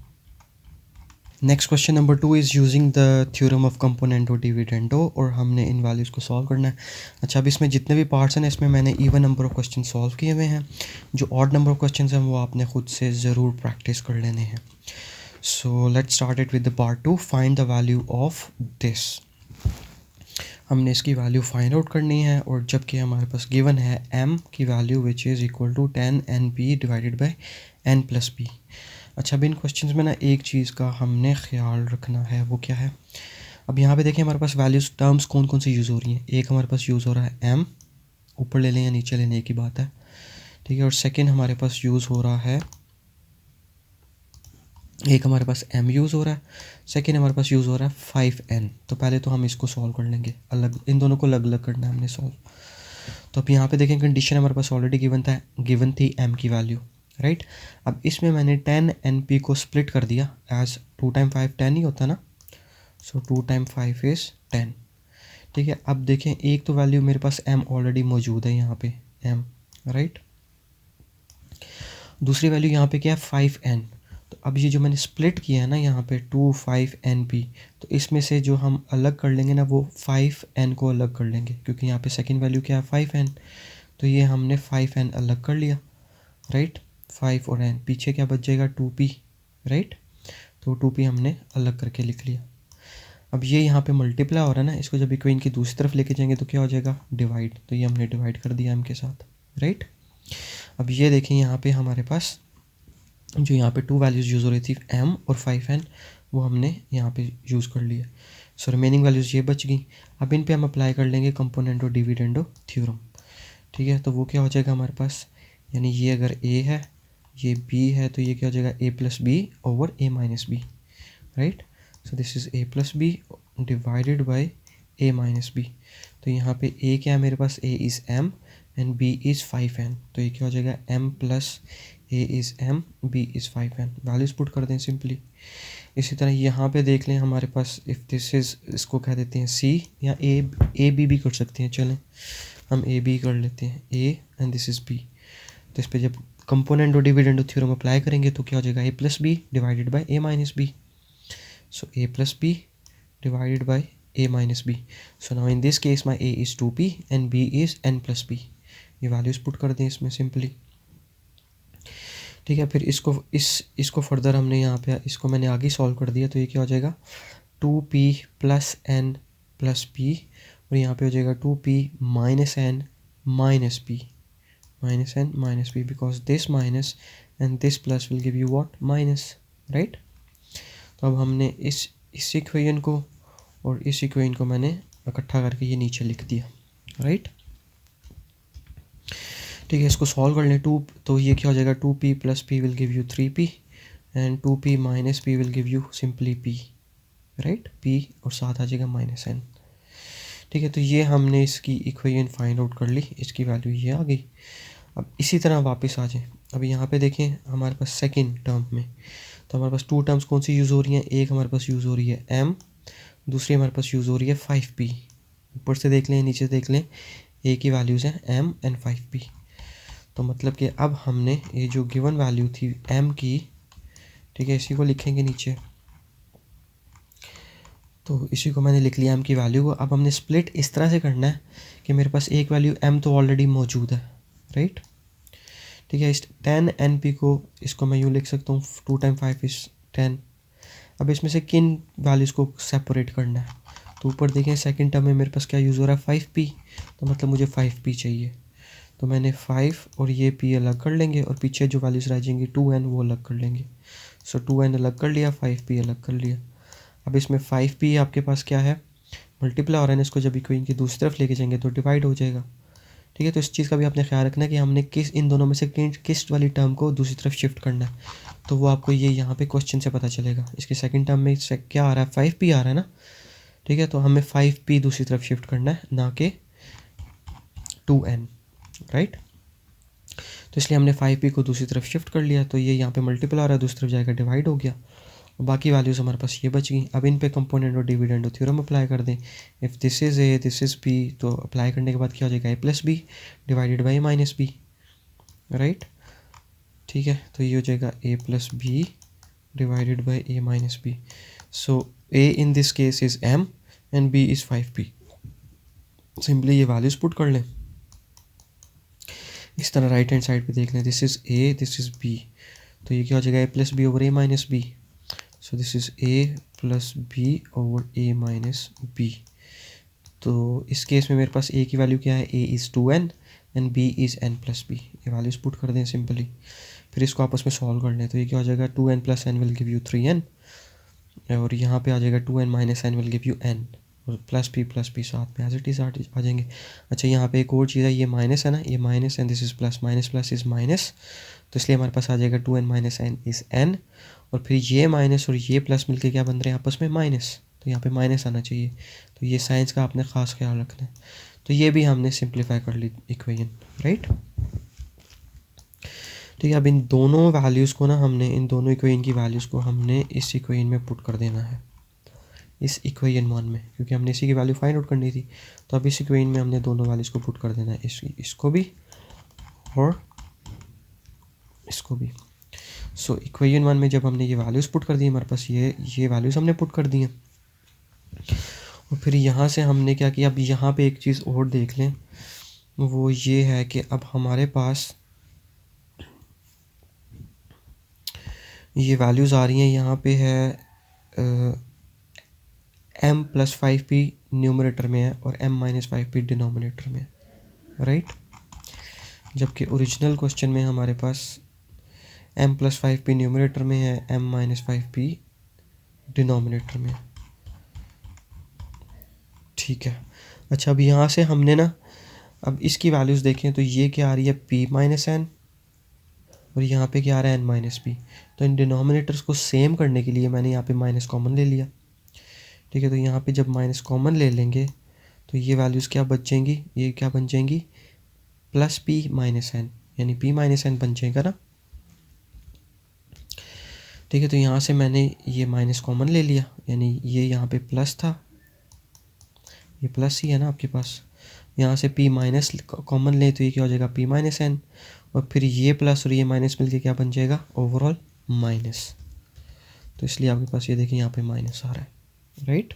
Next question number 2 is using the theorem of componendo dividendo, और हमने इन वैल्यूज़ को सॉल्व करना है। अच्छा, अब इसमें जितने भी पार्ट्स हैं इसमें मैंने even number of question solve किए हुए हैं, जो ऑड नंबर ऑफ क्वेश्चन हैं वो आपने खुद से ज़रूर प्रैक्टिस कर लेने हैं। So let's start it with the part 2, find the value of this. हमने इसकी वैल्यू फाइंड आउट करनी है, और जबकि हमारे पास गिवन है m की value which is equal to 10np divided by n + p। अच्छा, अब इन क्वेश्चंस में ना एक चीज़ का हमने ख्याल रखना है, वो क्या है, अब यहाँ पे देखिए हमारे पास वैल्यूज टर्म्स कौन कौन सी यूज़ हो रही हैं। एक हमारे पास यूज़ हो रहा है m, ऊपर ले लें या नीचे ले लें एक ही बात है, ठीक है। और सेकेंड हमारे पास यूज़ हो रहा है, एक हमारे पास m यूज़ हो रहा है, सेकेंड हमारे पास यूज़ हो रहा है 5n। तो पहले तो हम इसको सॉल्व कर लेंगे, अलग इन दोनों को अलग अलग करना है हमने सॉल्व। तो अब यहाँ पे देखें कंडीशन हमारे पास ऑलरेडी गिवन थी m की वैल्यू, राइट। अब इसमें मैंने 10np को स्प्लिट कर दिया एज 2 × 5 10 ही होता ना, सो 2 × 5 इज़ 10। ठीक है, अब देखें एक तो वैल्यू मेरे पास m ऑलरेडी मौजूद है यहाँ पे m, राइट। दूसरी वैल्यू यहाँ पे क्या है 5n। तो अब ये जो मैंने स्प्लिट किया है ना यहाँ पे 2 5np, तो इसमें से जो हम अलग कर लेंगे ना वो 5n को अलग कर लेंगे, क्योंकि यहाँ पे सेकंड वैल्यू क्या है 5n, तो ये हमने 5n अलग कर लिया, राइट। 5 और n, पीछे क्या बच जाएगा 2p, राइट। तो 2p हमने अलग करके लिख लिया। अब ये यहाँ पे मल्टीप्लाई हो रहा है ना, इसको जब इक्वेशन की दूसरी तरफ लेके जाएंगे तो क्या हो जाएगा डिवाइड, तो ये हमने डिवाइड कर दिया m के साथ, राइट। अब ये देखें यहाँ पे हमारे पास जो यहाँ पे 2 वैल्यूज़ यूज़ हो रही थी m और 5n, वो हमने यहाँ पे यूज़ कर लिया। सो रिमेनिंग वैल्यूज़ ये बच गई। अब इन पे हम अप्लाई कर लेंगे कंपोनेंटो डिविडेंडो थ्योरम, ठीक है। तो वो क्या हो जाएगा हमारे पास, यानी ये अगर a है ये b है तो ये क्या हो जाएगा a plus B over a minus B, right. So this is a plus B divided by a minus B. तो यहाँ पे a क्या है मेरे पास, a is m and b is 5n, तो ये क्या हो जाएगा m plus a is m, b is 5n। Values put कर दें सिंपली। इसी तरह यहाँ पे देख लें हमारे पास इफ़ दिस इज़, इसको कह देते हैं c, या a b भी कर सकते हैं, चलें हम a b कर लेते हैं, a and this is b। तो इस पर जब कंपोनेंट और डिविडेंडो थ्योरम अप्लाई करेंगे तो क्या हो जाएगा a plus B divided by a minus B. So a plus B divided by a minus b. So now in this case my a is 2p and b is n plus b. ये values put कर दें इसमें simply, ठीक है। फिर इसको further हमने यहाँ पे, इसको मैंने आगे सॉल्व कर दिया, तो ये क्या हो जाएगा 2p plus n plus p, और यहाँ पे हो जाएगा 2p minus n minus p, minus n minus p, because this minus and this plus will give you what minus, right. तो अब हमने इस इक्वेशन को और इस इक्वेशन को मैंने इकट्ठा करके ये नीचे लिख दिया, राइट, ठीक है। इसको सॉल्व कर लें, तो ये क्या हो जाएगा 2p plus P will give you 3p and 2p minus P will give you simply p, right, p और साथ आ जाएगा माइनस n, ठीक है। तो ये हमने इसकी इक्वेशन फाइंड आउट कर ली, इसकी वैल्यू ये आ गई। अब इसी तरह वापस आ जाएं, अब यहाँ पे देखें हमारे पास सेकेंड टर्म में, तो हमारे पास 2 टर्म्स कौन सी यूज़ हो रही हैं, एक हमारे पास यूज़ हो रही है m, दूसरी हमारे पास यूज़ हो रही है 5p। ऊपर से देख लें नीचे देख लें, a की वैल्यूज़ हैं m एंड 5p। तो मतलब कि अब हमने ये जो गिवन वैल्यू थी m की, ठीक है, इसी को लिखेंगे नीचे, तो इसी को मैंने लिख लिया m की वैल्यू को। अब हमने स्प्लिट इस तरह से करना है कि मेरे पास एक वैल्यू m तो ऑलरेडी मौजूद है, राइट, ठीक है। इस 10 np को, इसको मैं यूँ लिख सकता हूँ 2 टाइम 5 इज़ 10। अब इसमें से किन वैल्यूज़ को सेपरेट करना है, तो ऊपर देखें सेकंड टर्म में मेरे पास क्या यूज़ हो रहा है 5p, तो मतलब मुझे 5p चाहिए, तो मैंने 5 और ये p अलग कर लेंगे और पीछे जो वैल्यूज़ रह जाएंगी 2n वो अलग कर लेंगे। सो 2n अलग कर लिया, 5p अलग कर लिया। अब इसमें 5p आपके पास क्या है मल्टीप्लाई हो रहा है, इसको जब इक्वेशन की दूसरी तरफ लेके जाएंगे तो डिवाइड हो जाएगा, ठीक है। तो इस चीज़ का भी आपने ख्याल रखना है कि हमने इन दोनों में से किस वाली टर्म को दूसरी तरफ शिफ्ट करना है, तो वो आपको ये यहाँ पे क्वेश्चन से पता चलेगा। इसके सेकंड टर्म में क्या आ रहा है 5p आ रहा है ना, ठीक है। तो हमें 5p दूसरी तरफ शिफ्ट करना है, ना कि 2n, राइट। तो इसलिए हमने 5p को दूसरी तरफ शिफ्ट कर लिया, तो ये यहाँ पे मल्टीपल आ रहा है, दूसरी तरफ जाएगा डिवाइड हो गया, और बाकी वैल्यूज़ हमारे पास ये बच गई। अब इन पे कंपोनेंट और डिविडेंड थ्योरम अप्लाई कर दें। If this is a this is b, तो अप्लाई करने के बाद क्या हो जाएगा a plus B divided by minus B, right, ठीक है। तो ये हो जाएगा a plus B divided by a minus B. So a in this case is m and b is 5p। Simply ये वैल्यूज़ पुट कर लें। इस तरह राइट हैंड साइड पे देख लें, this is a this is b, तो ये क्या हो जाएगा a plus B over a minus B. So this is a plus B over a minus b। तो इस केस में मेरे पास a की वैल्यू क्या है, a is 2n and b is n plus b। ये वैल्यूज़ पुट कर दें सिंपली, फिर इसको आपस में सॉल्व कर लें, तो ये क्या हो जाएगा 2n plus n will give you 3n, और यहाँ पे आ जाएगा 2n minus n will give you n, और प्लस p साथ में एज इट इज़ आ जाएंगे। अच्छा, यहाँ पे एक और चीज़ है, ये माइनस है ना, ये minus and this is plus, minus plus is minus, तो इसलिए हमारे पास आ जाएगा 2n minus n is n, और फिर ये माइनस और ये प्लस मिलके क्या बन रहे हैं आपस में माइनस, तो यहाँ पे माइनस आना चाहिए। तो ये साइंस का आपने ख़ास ख्याल रखना है। तो ये भी हमने सिंप्लीफाई कर ली इक्वेशन, राइट, ठीक है। अब इन दोनों वैल्यूज़ को ना हमने, इन दोनों इक्वेशन की वैल्यूज़ को हमने इस इक्वेशन में पुट कर देना है, इस इक्वेशन 1 में, क्योंकि हमने इसी की वैल्यू फाइंड आउट करनी थी। तो अब इस इक्वेशन में हमने दोनों वैल्यूज़ को पुट कर देना है, इसको भी और इसको भी। सो इक्वेशन 1 में जब हमने ये वैल्यूज़ पुट कर दी, हमारे पास ये वैल्यूज़ हमने पुट कर दी हैं, और फिर यहाँ से हमने क्या किया, अब यहाँ पे एक चीज़ और देख लें वो ये है कि अब हमारे पास ये वैल्यूज़ आ रही हैं, यहाँ पे है m+5p न्यूमरेटर में है और m-5p डिनोमिनेटर में है, राइट। जबकि ओरिजिनल क्वेश्चन में हमारे पास m+5p न्यूमरेटर में है, m-5p डिनोमिनेटर में है, ठीक है। अच्छा, अब यहाँ से हमने ना, अब इसकी वैल्यूज़ देखें तो ये क्या आ रही है p-n और यहाँ पे क्या आ रहा है n-p। तो इन डिनोमिनेटर्स को सेम करने के लिए मैंने यहाँ पे माइनस कॉमन ले लिया, ठीक है। तो यहाँ पे जब माइनस कॉमन ले लेंगे तो ये वैल्यूज़ क्या बच जाएंगी, ये क्या बन जाएंगी +p-n, यानी p-n बन जाएगा ना, ठीक है। तो यहाँ से मैंने ये माइनस कॉमन ले लिया, यानी ये यहाँ पे प्लस था, ये प्लस ही है ना आपके पास। यहाँ से p माइनस कॉमन ले तो ये क्या हो जाएगा p-n, और फिर ये प्लस और ये माइनस मिलके क्या बन जाएगा ओवरऑल माइनस। तो इसलिए आपके पास ये देखिए यहाँ पे माइनस आ रहा है, राइट।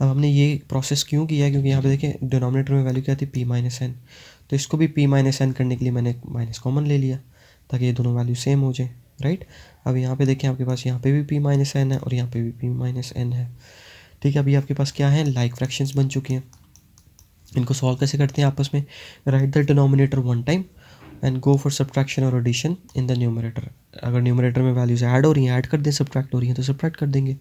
अब हमने ये प्रोसेस क्यों किया है, क्योंकि यहाँ पे देखें डिनोमिनेटर में वैल्यू क्या थी p-n, तो इसको भी p-n करने के लिए मैंने माइनस कॉमन ले लिया ताकि ये दोनों वैल्यू सेम हो जाए, राइट। अब यहाँ पे देखें आपके पास यहाँ पे भी p-n है और यहाँ पे भी p-n है, ठीक है। अभी आपके पास क्या है, लाइक फ्रैक्शंस बन चुकी हैं। इनको सॉल्व कैसे करते हैं आपस में, right the denominator one time and go for subtraction और एडिशन इन द न्यूमरेटर। अगर न्यूमरेटर में वैल्यूज ऐड हो रही हैं ऐड कर दें, सब्ट्रैक्ट हो रही हैं तो सब्ट्रैक्ट कर देंगे।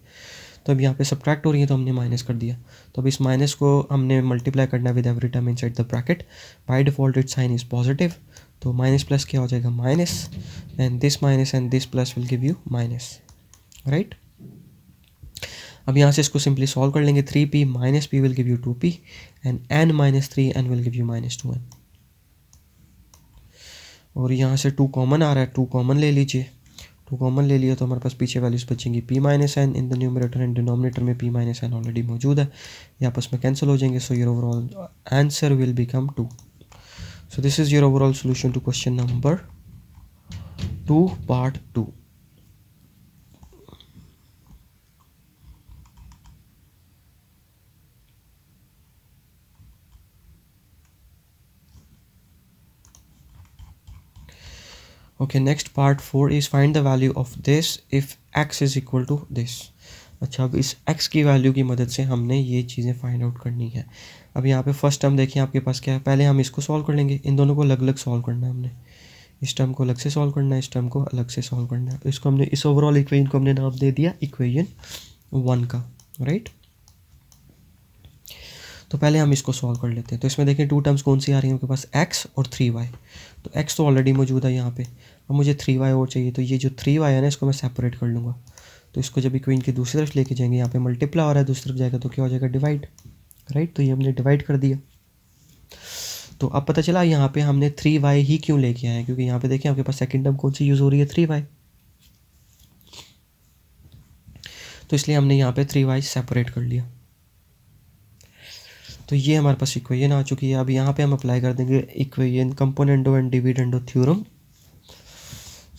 तो अब यहाँ पे सब्ट्रैक्ट हो रही है तो हमने माइनस कर दिया, तो अब इस माइनस को हमने मल्टीप्लाई करना है with every term inside the bracket. By default it sign is positive, तो माइनस प्लस क्या हो जाएगा minus, and this plus will give you minus, right. अब यहाँ से इसको सिंपली सॉल्व कर लेंगे, 3p minus p will give you 2p and n-3n will give you -2n। और यहाँ से 2 कॉमन आ रहा है, 2 कॉमन ले लीजिए, 2 कॉमन ले लिया तो हमारे पास पीछे वैल्यूज बचेंगी p-n in the numerator and denominator में p-n ऑलरेडी मौजूद है, ये आपस में कैंसिल हो जाएंगे। So your overall answer will become 2। So this is your overall solution to question number 2 part 2। Okay, next part 4 is find the value of this if x is equal to this. अच्छा, अब इस x की value की मदद से हमने ये चीज़ें फाइंड आउट करनी है। अब यहाँ पे फर्स्ट टर्म देखिए आपके पास क्या है, पहले हम इसको सॉल्व कर लेंगे, इन दोनों को अलग अलग सॉल्व करना है हमने, इस टर्म को अलग से सॉल्व करना है, इस टर्म को अलग से सॉल्व करना है। इसको हमने, इस ओवरऑल इक्वेशन को हमने नाम दे दिया इक्वेशन 1 का, राइट। तो पहले हम इसको सॉल्व कर लेते हैं। तो इसमें देखें 2 टर्म्स कौन सी आ रही हैं आपके पास, x और 3y। तो x तो ऑलरेडी मौजूद है यहाँ पे, अब मुझे 3y और चाहिए, तो ये जो 3y है ना इसको मैं सेपरेट कर लूँगा। तो इसको जब इक्वेशन की दूसरी तरफ लेके जाएंगे, यहाँ पे मल्टीप्लाई हो रहा है, दूसरी तरफ जाएगा तो क्या हो जाएगा डिवाइड, राइट। तो ये हमने डिवाइड कर दिया। तो अब पता चला यहाँ पे हमने 3y ही क्यों लेके आए हैं, क्योंकि यहाँ पे देखें आपके पास सेकेंड टर्म कौन सी यूज़ हो रही है 3y, तो इसलिए हमने यहाँ पे 3y सेपरेट कर लिया। तो ये हमारे पास इक्वेशन आ चुकी है। अब यहाँ पे हम अप्लाई कर देंगे equation componendo and dividendo theorem.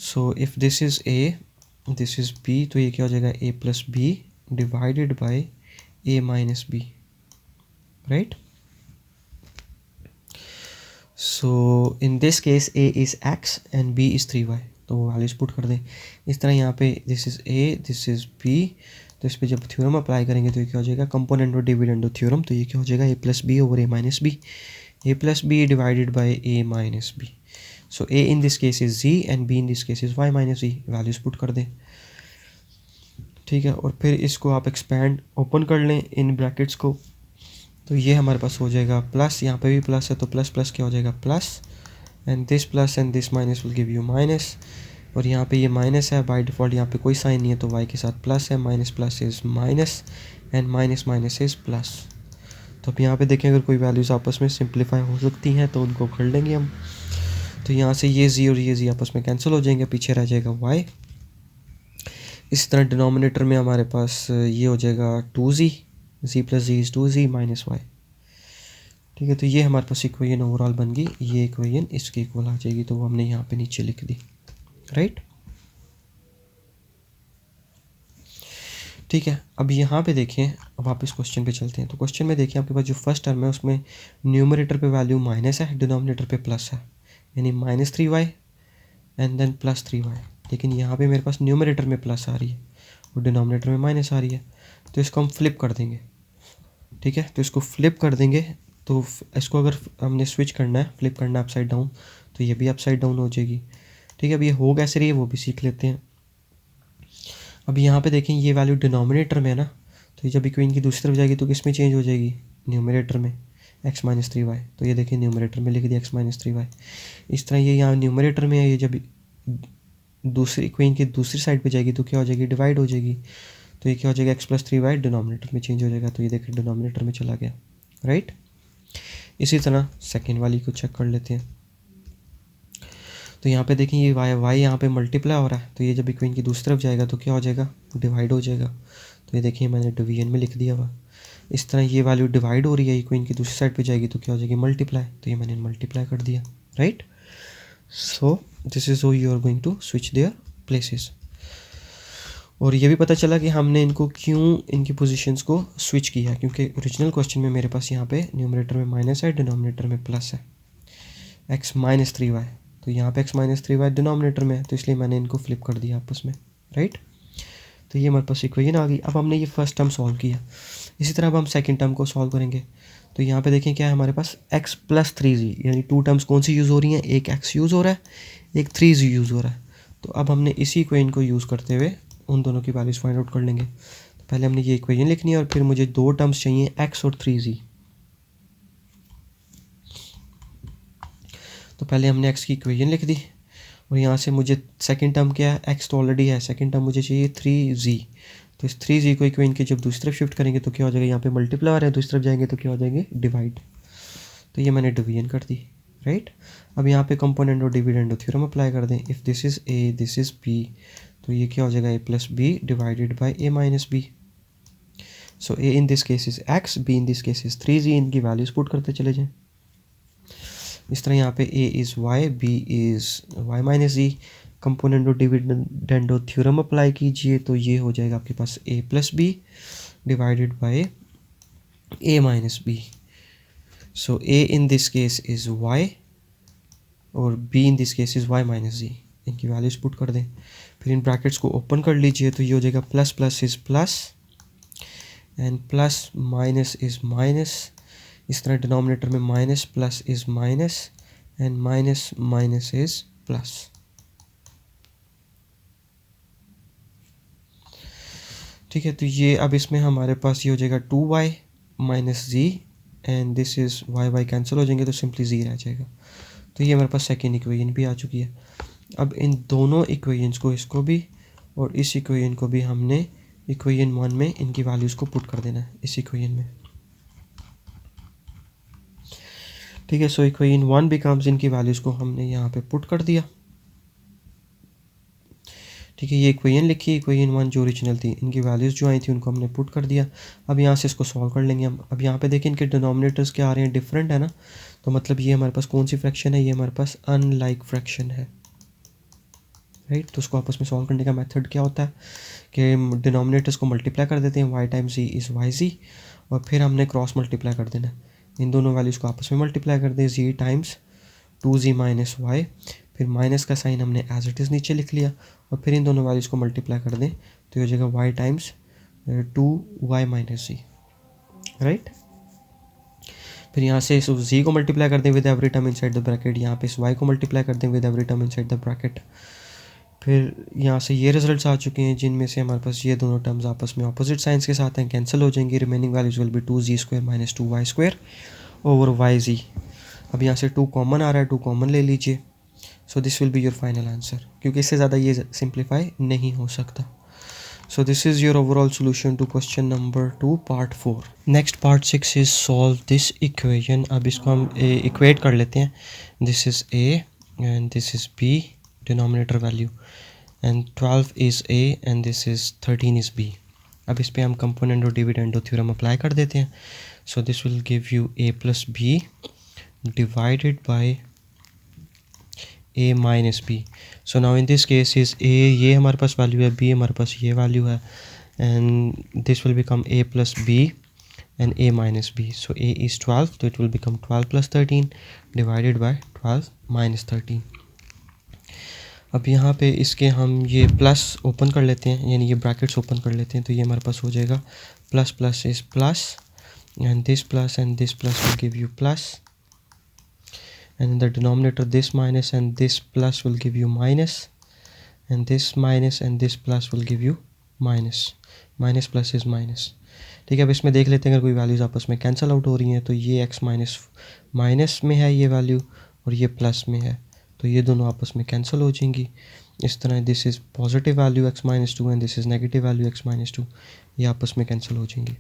So if this is a, this is b, तो ये क्या हो जाएगा a plus B divided by a minus B, right. So in this case a is x and b is 3y, तो वो values put कर दें इस तरह। यहाँ पे this is a, this is b, तो इस पर जब थ्योरम अप्लाई करेंगे तो ये क्या हो जाएगा कंपोनेंडो डिविडेंडो थ्योरम। तो ये क्या हो जाएगा a plus B over a minus b, a plus B divided by a minus B. So a in this case is z and b in this case is y minus z, values put कर दें, ठीक है। और फिर इसको आप expand open कर लें इन ब्रैकेट्स को, तो ये हमारे पास हो जाएगा प्लस, यहाँ पे भी प्लस है तो प्लस प्लस क्या हो जाएगा plus, and this minus will give you minus. और यहाँ पे ये माइनस है, बाय डिफ़ॉल्ट यहाँ पे कोई साइन नहीं है तो y के साथ प्लस है, minus plus is minus and minus minus is plus. तो अब यहाँ पे देखें अगर कोई वैल्यूज़ आपस में सिंप्लीफाई हो सकती हैं तो उनको कर लेंगे हम। तो यहाँ से ये z और ये z आपस में कैंसिल हो जाएंगे, पीछे रह जाएगा y। इस तरह डिनोमिनेटर में हमारे पास ये हो जाएगा 2z, z plus z is 2z minus y, ठीक है। तो ये हमारे पास इक्वेशन ओवरऑल बन गई, ये इक्वेशन इसके इक्वल आ जाएगी, तो वो हमने यहाँ पे नीचे लिख दी, राइट। ठीक है, अब यहाँ पे देखें, अब वापस क्वेश्चन पे चलते हैं। तो क्वेश्चन में देखिए आपके पास जो फर्स्ट टर्म है उसमें न्यूमरेटर पे वैल्यू माइनस है, डिनोमिनेटर पे प्लस है, यानी -3y एंड देन +3y। लेकिन यहाँ पे मेरे पास न्यूमरेटर में प्लस आ रही है और डिनोमिनेटर में माइनस आ रही है, तो इसको हम फ्लिप कर देंगे। ठीक है, तो इसको फ्लिप कर देंगे। तो इसको अगर हमने स्विच करना है, फ्लिप करना है अपसाइड डाउन, तो ये भी अपसाइड डाउन हो जाएगी। ठीक है, अब ये हो कैसे रही है वो भी सीख लेते हैं। अब यहाँ पे देखें ये वैल्यू डिनोमिनेटर में है ना, तो ये जब इक्वेशन की दूसरी तरफ जाएगी तो किस में चेंज हो जाएगी, न्यूमरेटर में, x-3y। तो ये देखिए न्यूमरेटर में लिख दिया x-3y। इस तरह ये यहाँ न्यूमरेटर में है, ये जब दूसरी इक्वेशन की दूसरी साइड पे जाएगी तो क्या हो जाएगी, डिवाइड हो जाएगी। तो ये क्या हो जाएगा, x+3y डिनोमिनेटर में चेंज हो जाएगा, तो ये देखिए डिनोमिनेटर में चला गया, राइट। इसी तरह सेकेंड वाली को चेक कर लेते हैं। तो यहाँ पे देखें ये y यहाँ पे मल्टीप्लाई हो रहा है, तो ये जब इक्वेशन की दूसरी तरफ जाएगा तो क्या हो जाएगा, डिवाइड हो जाएगा। तो ये देखिए मैंने डिवीजन में लिख दिया हुआ। इस तरह ये वैल्यू डिवाइड हो रही है, इक्वेशन की दूसरी साइड पे जाएगी तो क्या हो जाएगी, मल्टीप्लाई। तो ये मैंने मल्टीप्लाई कर दिया, right. So this is how you are going to switch their places. और ये भी पता चला कि हमने इनको क्यों इनकी पोजीशंस को स्विच किया, क्योंकि ओरिजिनल क्वेश्चन में मेरे पास यहाँ पे न्यूमरेटर में माइनस है, डिनोमिनेटर में प्लस है, x-3y। तो यहाँ पे x-3y डिनोमिनेटर में है, तो इसलिए मैंने इनको फ्लिप कर दिया आपस में, राइट। तो ये हमारे पास इक्वेशन आ गई। अब हमने ये फर्स्ट टर्म सॉल्व किया, इसी तरह अब हम सेकंड टर्म को सॉल्व करेंगे। तो यहाँ पे देखें क्या है हमारे पास, x+3z, यानी टू टर्म्स कौन सी यूज़ हो रही हैं, एक x यूज़ हो रहा है, एक 3z यूज़ हो रहा है। तो अब हमने इसी इक्वेशन को यूज़ करते हुए उन दोनों की वैल्यूज़ फाइंड आउट कर लेंगे। तो पहले हमने ये इक्वेशन लिखनी है और फिर मुझे दो टर्म्स चाहिए, x और 3z। तो पहले हमने x की इक्वेशन लिख दी और यहाँ से मुझे सेकंड टर्म क्या है, x तो ऑलरेडी है, सेकंड टर्म मुझे चाहिए 3z। तो इस 3z को इक्वेशन के जब दूसरी तरफ शिफ्ट करेंगे तो क्या हो जाएगा, यहाँ पे मल्टीप्लाई आ रहा है, दूसरी तरफ जाएंगे तो क्या हो जाएंगे, डिवाइड। तो ये मैंने डिवीजन कर दी, राइट। अब यहाँ पे कंपोनेंट और डिविडेंड थ्योरम अप्लाई कर दें। If this is a this is b, तो ये क्या हो जाएगा, a+b divided by a-b। So a in this case is x, b in this case is 3z। इनकी वैल्यूज पुट करते चले जाएं। इस तरह यहाँ पे a is y, b is y-z। Component और डिविडेंड थ्योरम अप्लाई कीजिए, तो ये हो जाएगा आपके पास a+b divided by a-b। So a in this case is y और b in this case is y-z। इनकी वैल्यूज पुट कर दें, फिर इन ब्रैकेट्स को ओपन कर लीजिए, तो ये हो जाएगा plus plus is plus and plus minus is minus. इस तरह डिनोमिनेटर में minus plus is minus and minus minus is plus. ठीक है, तो ये अब इसमें हमारे पास ये हो जाएगा 2y minus z and this is y cancel हो जाएंगे, तो सिंपली z रह जाएगा। तो ये हमारे पास सेकेंड इक्वेशन भी आ चुकी है। अब इन दोनों इक्वेशंस को, इसको भी और इस इक्वेशन को भी हमने इक्वेशन 1 में इनकी वैल्यूज़ को पुट कर देना है इस इक्वेशन में। ठीक है, सो इक्वेशन 1 बिकम्स, इनकी वैल्यूज़ को हमने यहाँ पे पुट कर दिया। ठीक है, ये इक्वेशन लिखी, इक्वेशन 1 जो ओरिजिनल थी, इनकी वैल्यूज़ जो आई थी उनको हमने पुट कर दिया। अब यहाँ से इसको सॉल्व कर लेंगे हम। अब यहाँ पे देखें इनके डिनोमिनेटर्स क्या आ रहे हैं, डिफरेंट है ना, तो मतलब ये हमारे पास कौन सी फ्रैक्शन है, ये हमारे पास अनलाइक फ्रैक्शन है, राइट। तो उसको आपस में सॉल्व करने का मेथड क्या होता है कि डिनोमिनेटर्स को मल्टीप्लाई कर देते हैं, y times z is yz, और फिर हमने क्रॉस मल्टीप्लाई कर देना है, इन दोनों वैल्यूज़ को आपस में मल्टीप्लाई कर दें, z times 2z minus y, फिर माइनस का साइन हमने एज इट इज़ नीचे लिख लिया, और फिर इन दोनों वैल्यूज़ को मल्टीप्लाई कर दें तो ये हो जाएगा y times 2y minus z, right. फिर यहाँ से इस z को मल्टीप्लाई कर दें with every term inside the bracket, यहाँ पे इस y को मल्टीप्लाई कर दें with every term inside the bracket. फिर यहाँ से ये रिजल्ट्स आ चुके हैं जिनमें से हमारे पास ये दोनों टर्म्स आपस में ऑपोजिट साइंस के साथ हैं, कैंसिल हो जाएंगी। Remaining values will B 2z² minus 2y² over yz। अब यहाँ से 2 कॉमन आ रहा है, 2 कॉमन ले लीजिए। So this will be your final answer, क्योंकि इससे ज़्यादा ये सिंप्लीफाई नहीं हो सकता। So this is your overall solution to question number 2 part 4। Next part 6 is solve this equation. अब इसको हम इक्वेट कर लेते हैं। This is a and this is b, denominator value, and 12 is a and this is 13 is b। अब इस पर हम कंपोनेंट और डिविडेंड थ्योरम अप्लाई कर देते हैं। So this will give you a plus b divided by a minus b। So now in this case is a, ये हमारे पास वैल्यू है, b हमारे पास ये वैल्यू है, and this will become a plus b and a minus b. So a is 12, so it will become 12 plus 13 divided by 12 minus 13. अब यहाँ पे इसके हम ये प्लस ओपन कर लेते हैं, यानी ये ब्रैकेट्स ओपन कर लेते हैं, तो ये हमारे पास हो जाएगा plus plus is plus and this plus will give you plus, and in the denominator this minus and this plus will give you minus, and this minus and this plus will give you minus. Minus plus is minus. ठीक है, अब इसमें देख लेते हैं अगर कोई values आपस में कैंसिल आउट हो रही हैं, तो ये x माइनस में है ये वैल्यू और ये प्लस में है, तो ये दोनों आपस में कैंसिल हो जाएंगी. इस तरह this is positive value x-2 and this is negative value x-2, ये आपस में कैंसिल हो जाएंगी.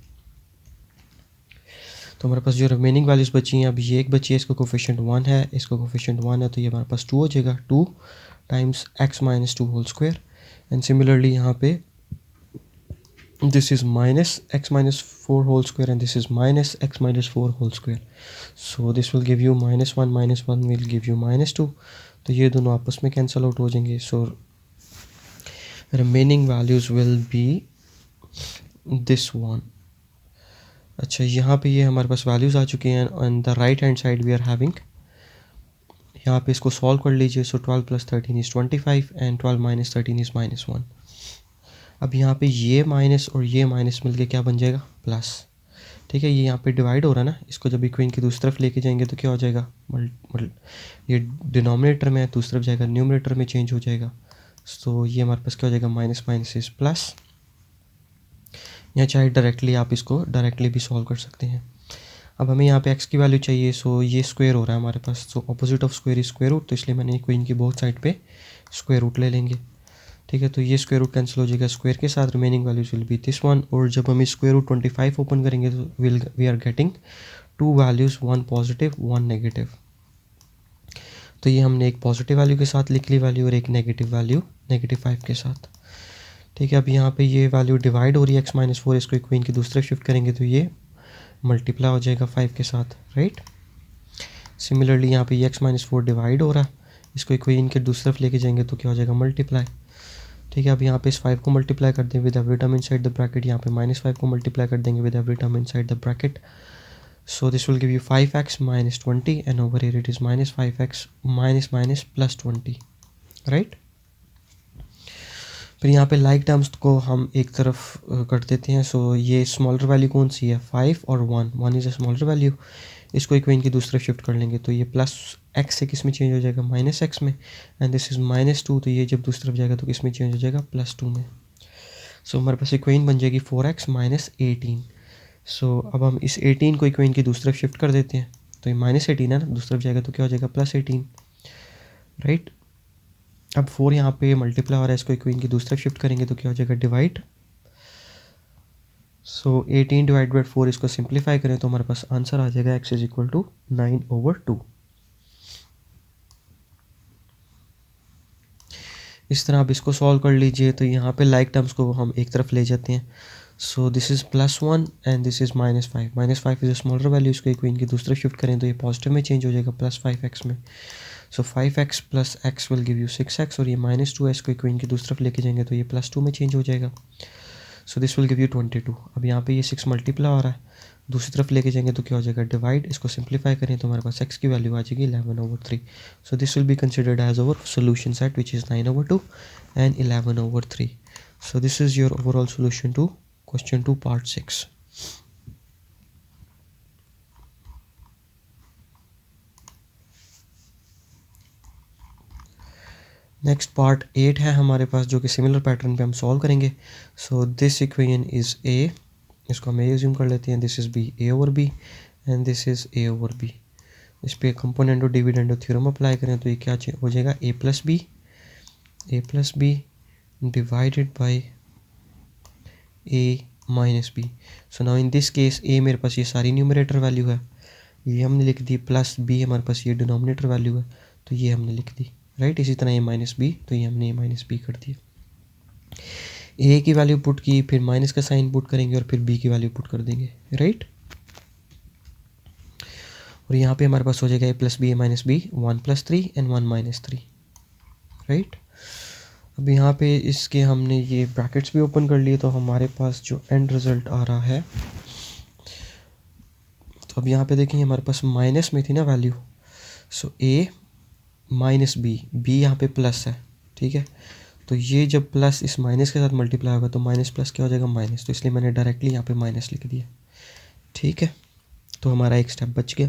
तो हमारे पास जो रिमेनिंग वैल्यूज़ बची हैं, अब ये एक बची है, इसका कोफिशिएंट 1 है, इसका कोफिशिएंट 1 है, तो ये हमारे पास 2 हो जाएगा, 2 times x-2 whole square. And similarly यहाँ पे this is minus x-4 whole square and this is minus x-4 whole square. So this will give you -1 will give you -2, तो ये दोनों आपस में कैंसिल आउट हो जाएंगे. So remaining values will be this one. अच्छा, यहाँ पे ये हमारे पास वैल्यूज़ आ चुकी हैं. On the right hand side we are having, यहाँ पे इसको सॉल्व कर लीजिए. So 12 plus 13 is 25 and 12 minus 13 is -1. अब यहाँ पे ये माइनस और ये माइनस मिलके क्या बन जाएगा, प्लस. ठीक है, ये यहाँ पे डिवाइड हो रहा है ना, इसको जब इक्वेशन की दूसरी तरफ लेके जाएंगे तो क्या हो जाएगा, ये डिनोमिनेटर में है, दूसरी तरफ जाएगा न्यूमरेटर में चेंज हो जाएगा. सो ये हमारे पास क्या हो जाएगा, माइनस माइनस इज़ प्लस. या चाहे डायरेक्टली आप इसको डायरेक्टली भी सॉल्व कर सकते हैं. अब हमें यहाँ पे x की वैल्यू चाहिए, सो ये स्क्वायर हो रहा है हमारे पास, so opposite of square is square root, तो इसलिए मैंने इक्वेशन की बोथ साइड पे स्क्वायर रूट ले लेंगे. ठीक है, तो ये स्क्वायर रूट कैंसिल हो जाएगा स्क्वायर के साथ, remaining values will be this one. और जब हम स्क्वायर रूट 25 ओपन करेंगे तो we are getting 2 values, 1 positive 1 negative. तो ये हमने एक पॉजिटिव वैल्यू के साथ लिख ली वैल्यू और एक नेगेटिव वैल्यू -5 के साथ. ठीक है, अब यहाँ पे ये वैल्यू डिवाइड हो रही है x-4, इसको इक्वेशन की दूसरे शिफ्ट करेंगे तो ये मल्टीप्लाई हो जाएगा 5 के साथ, राइट. सिमिलरली यहाँ पे ये x-4 डिवाइड हो रहा है, इसको इक्वेशन के दूसरी तरफ लेके जाएंगे तो क्या हो जाएगा, मल्टीप्लाई. ठीक है, अब यहाँ पे इस 5 को मल्टीप्लाई कर दें with every term inside the bracket, यहाँ पे -5 को मल्टीप्लाई कर देंगे with every term inside the bracket. So this will give you 5x - 20 and over here it is -5x - +20, right. फिर यहाँ पे लाइक टर्म्स को हम एक तरफ कर देते हैं. सो ये स्मॉलर वैल्यू कौन सी है, 5 और 1 इज़ अ स्मॉलर वैल्यू, इसको इक्वेशन की दूसरे शिफ्ट कर लेंगे तो ये प्लस x से किस में चेंज हो जाएगा, -x में, एंड दिस इज़ -2, तो ये जब दूसरी तरफ जाएगा तो किस में चेंज हो जाएगा, +2 में. सो हमारे पास इक्वेशन बन जाएगी 4x - 18. सो अब हम इस 18 को इक्वेशन की दूसरी तरफ शिफ्ट कर देते हैं, तो ये -18 है ना, दूसरी तरफ जाएगा तो क्या हो जाएगा, +18, राइट. अब 4 यहाँ पे मल्टीप्लाई हो रहा है, इसको इक्वेशन की दूसरी तरफ शिफ्ट करेंगे तो क्या हो जाएगा, डिवाइड. सो 18 डिवाइड बाई 4, इसको सिंप्लीफाई करें तो हमारे पास आंसर आ जाएगा x इज इक्वल टू 9/2. इस तरह आप इसको सॉल्व कर लीजिए. तो यहाँ पे लाइक टर्म्स को हम एक तरफ ले जाते हैं. So this is +1 and this is -5. -5 is a smaller value, इसको इक्वेशन की दूसरी शिफ्ट करें तो ये पॉजिटिव में चेंज हो जाएगा +5x में. सो 5x + x will give you 6x, और ये -2 है, इसको इक्वेशन की दूसरी तरफ लेके जाएंगे तो ये +2 में चेंज हो जाएगा. सो दिस विल गिव यू 22. अब यहाँ पे ये 6 मल्टीप्लाई हो रहा है, दूसरी तरफ लेके जाएंगे तो क्या हो जाएगा, डिवाइड. इसको सिंप्लीफाई करें तो हमारे पास x की वैल्यू आ जाएगी 11/3. So this will be considered as our solution set which is 9/2 and 11/3. So this is your overall solution to question 2 part 6. Next part 8 है हमारे पास, जो कि सिमिलर पैटर्न पे हम सॉल्व करेंगे. So this equation is a, इसको हम a एज्यूम कर लेते हैं, this is b, a/b and this is a/b. इस पे कंपोनेंट और डिविडेंड थ्योरम अप्लाई करें तो ये क्या हो जाएगा, a + b divided by a - b. So now in this case a मेरे पास ये सारी न्यूमरेटर वैल्यू है, ये हमने लिख दी, प्लस b हमारे पास ये डिनोमिनेटर वैल्यू है, तो ये हमने लिख दी, राइट. इसी तरह a - b, तो ये हमने a - b कर दिया. a की वैल्यू पुट की, फिर माइनस का साइन पुट करेंगे और फिर b की वैल्यू पुट कर देंगे, राइट. और यहाँ पे हमारे पास हो जाएगा a + b, a - b, 1 + 3 and 1 - 3, right. अब यहाँ पे इसके हमने ये ब्रैकेट्स भी ओपन कर लिए, तो हमारे पास जो एंड रिज़ल्ट आ रहा है, तो अब यहाँ पे देखेंगे हमारे पास माइनस में थी ना वैल्यू, सो ए माइनस बी यहाँ पे प्लस है, ठीक है। तो ये जब प्लस इस माइनस के साथ मल्टीप्लाई होगा तो माइनस प्लस क्या हो जाएगा, माइनस, तो इसलिए मैंने डायरेक्टली यहाँ पे माइनस लिख दिया, ठीक है। तो हमारा एक स्टेप बच गया।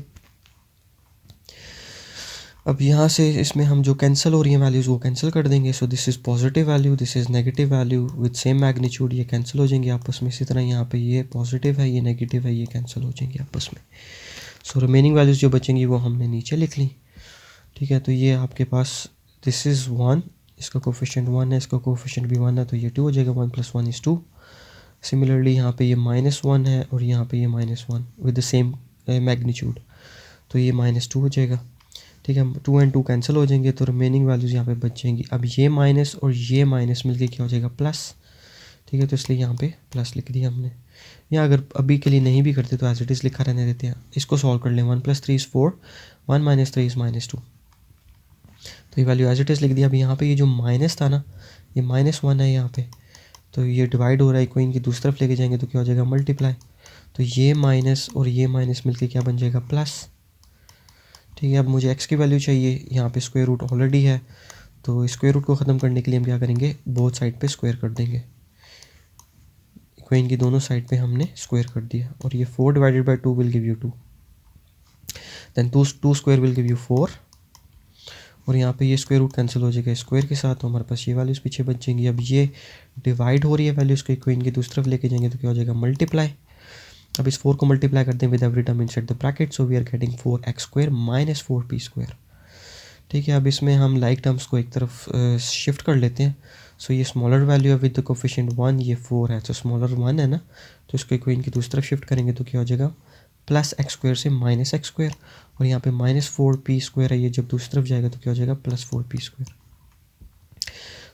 अब यहाँ से इसमें हम जो कैंसिल हो रही हैं वैल्यूज़ वो कैंसिल कर देंगे। सो this is positive value, this is negative value with same magnitude, ये कैंसिल हो जाएंगे आपस में। इसी तरह यहाँ पे ये पॉजिटिव है, ये नेगेटिव है, ये कैंसिल हो जाएंगे आपस में। सो रिमेनिंग वैल्यूज़ जो बचेंगी वो हमने नीचे लिख ली, ठीक है। तो ये आपके पास दिस इज़ 1, इसका कोफिशिएंट 1 है, इसका कोफिशिएंट भी 1 है, तो ये 2 हो जाएगा, 1 + 1 = 2। सिमिलरली यहाँ पे ये -1 है और यहाँ पे ये -1 विद द सेम मैग्नीट्यूड, तो ये -2 हो जाएगा, ठीक है। 2 और 2 कैंसिल हो जाएंगे, तो रिमेनिंग वैल्यूज़ यहाँ पे बच जाएंगी। अब ये माइनस और ये माइनस मिलके क्या हो जाएगा, प्लस, ठीक है। तो इसलिए यहाँ पे प्लस लिख दिया हमने। या अगर अभी के लिए नहीं भी करते तो एज इट इज़ लिखा रहने देते हैं। इसको सॉल्व कर लें, 1 + 3 = 4, 1 - 3 = -2, तो ये वैल्यू एज इट इज़ लिख दिया। अब यहाँ पे ये जो माइनस था ना, ये -1 है यहाँ पे, तो ये डिवाइड हो रहा है, कोई इनकी दूसरी तरफ लेके जाएंगे तो क्या हो जाएगा, मल्टीप्लाई। तो ये माइनस और ये माइनस मिलके क्या बन जाएगा, प्लस, ठीक है। अब मुझे x की वैल्यू चाहिए, यहाँ पे स्क्वायर रूट ऑलरेडी है, तो स्क्वायर रूट को ख़त्म करने के लिए हम क्या करेंगे, बोथ साइड पे स्क्वायर कर देंगे। इक्वेशन की दोनों साइड पे हमने स्क्वायर कर दिया, और ये 4 / 2 will give you 2, then 2 square will give you 4, और यहाँ पे ये स्क्वायर रूट कैंसिल हो जाएगा स्क्वायर के साथ, तो हमारे पास ये वैल्यूज़ पीछे बच जाएंगी। अब ये डिवाइड हो रही है वैल्यूज़ को, इक्वेशन की दूसरी तरफ लेके जाएंगे तो क्या हो जाएगा, मल्टीप्लाई। अब इस 4 को मल्टीप्लाई करते हैं with every term inside the bracket, so we are getting 4x² - 4p², ठीक है। अब इसमें हम लाइक टर्म्स को एक तरफ शिफ्ट कर लेते हैं। सो ये स्मॉलर वैल्यू है विद द कोफिशिएंट 1, ये 4 है, तो स्मॉलर 1 है ना, तो इसको इक्वेशन की दूसरी तरफ शिफ्ट करेंगे तो क्या हो जाएगा, +x² से -x², और यहाँ पे -4p² है, ये जब दूसरी तरफ जाएगा तो क्या हो जाएगा, +4p²।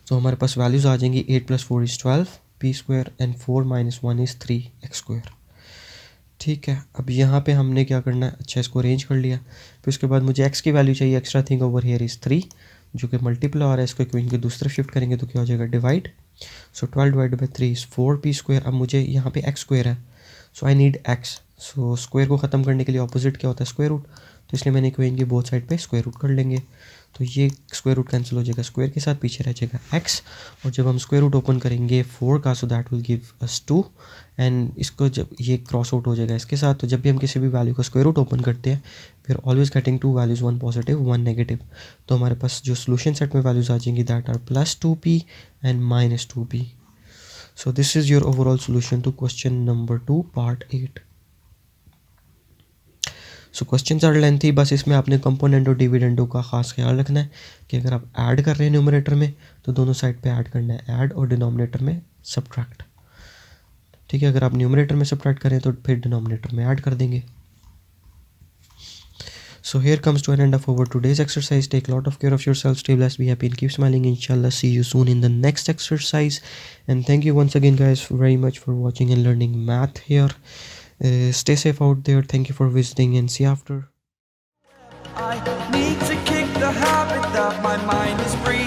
तो हमारे पास वैल्यूज़ आ जाएंगी 8 + 4 = 12 p² एंड 4 - 1 = 3x², ठीक है। अब यहाँ पे हमने क्या करना है, अच्छा इसको अरेंज कर लिया। फिर उसके बाद मुझे x की वैल्यू चाहिए, extra thing over here is 3, जो कि मल्टीप्लाई हो रहा है, इसको इक्वेशन की दूसरी तरफ शिफ्ट करेंगे तो क्या हो जाएगा, डिवाइड। सो 12 / 3 = 4p²। अब मुझे यहाँ पे x² है, so I need x, so square को ख़त्म करने के लिए ऑपोजिट क्या होता है, स्क्वायर रूट, तो इसलिए मैंने इक्वेशन की बोथ साइड पे स्क्वायर रूट कर लेंगे। तो ये स्क्वायर रूट कैंसिल हो जाएगा स्क्वायर के साथ, पीछे रह जाएगा x, और जब हम स्क्वायर रूट ओपन करेंगे 4 का, so that will give us 2, and इसको जब ये क्रॉस आउट हो जाएगा इसके साथ, तो जब भी हम किसी भी वैल्यू का स्क्वायर रूट ओपन करते हैं फिर always getting 2 values, 1 positive 1 negative, तो हमारे पास जो सोल्यूशन सेट में वैल्यूज़ आ जाएंगी that are +2p and -2p। So this is your overall solution to question number 2 part 8। So questions are lengthy, बस इसमें आपने कंपोनेंट और डिविडेंडो का खास ख्याल रखना है कि अगर आप ऐड कर रहे हैं न्यूमरेटर में तो दोनों साइड पे ऐड करना है, ऐड, और डिनोमिनेटर में सब्ट्रैक्ट, ठीक है। अगर आप न्यूमरेटर में सब्ट्रैक्ट करें तो फिर डिनोमिनेटर में ऐड कर देंगे। So here comes to an end of our today's exercise. Take a lot of care of yourself. Stay blessed, be happy, and keep smiling. Inshallah, see you soon in the next exercise. And thank you once again, guys, very much for watching and learning math here. Stay safe out there. Thank you for visiting, and see you after. I need to kick the habit that my mind is free.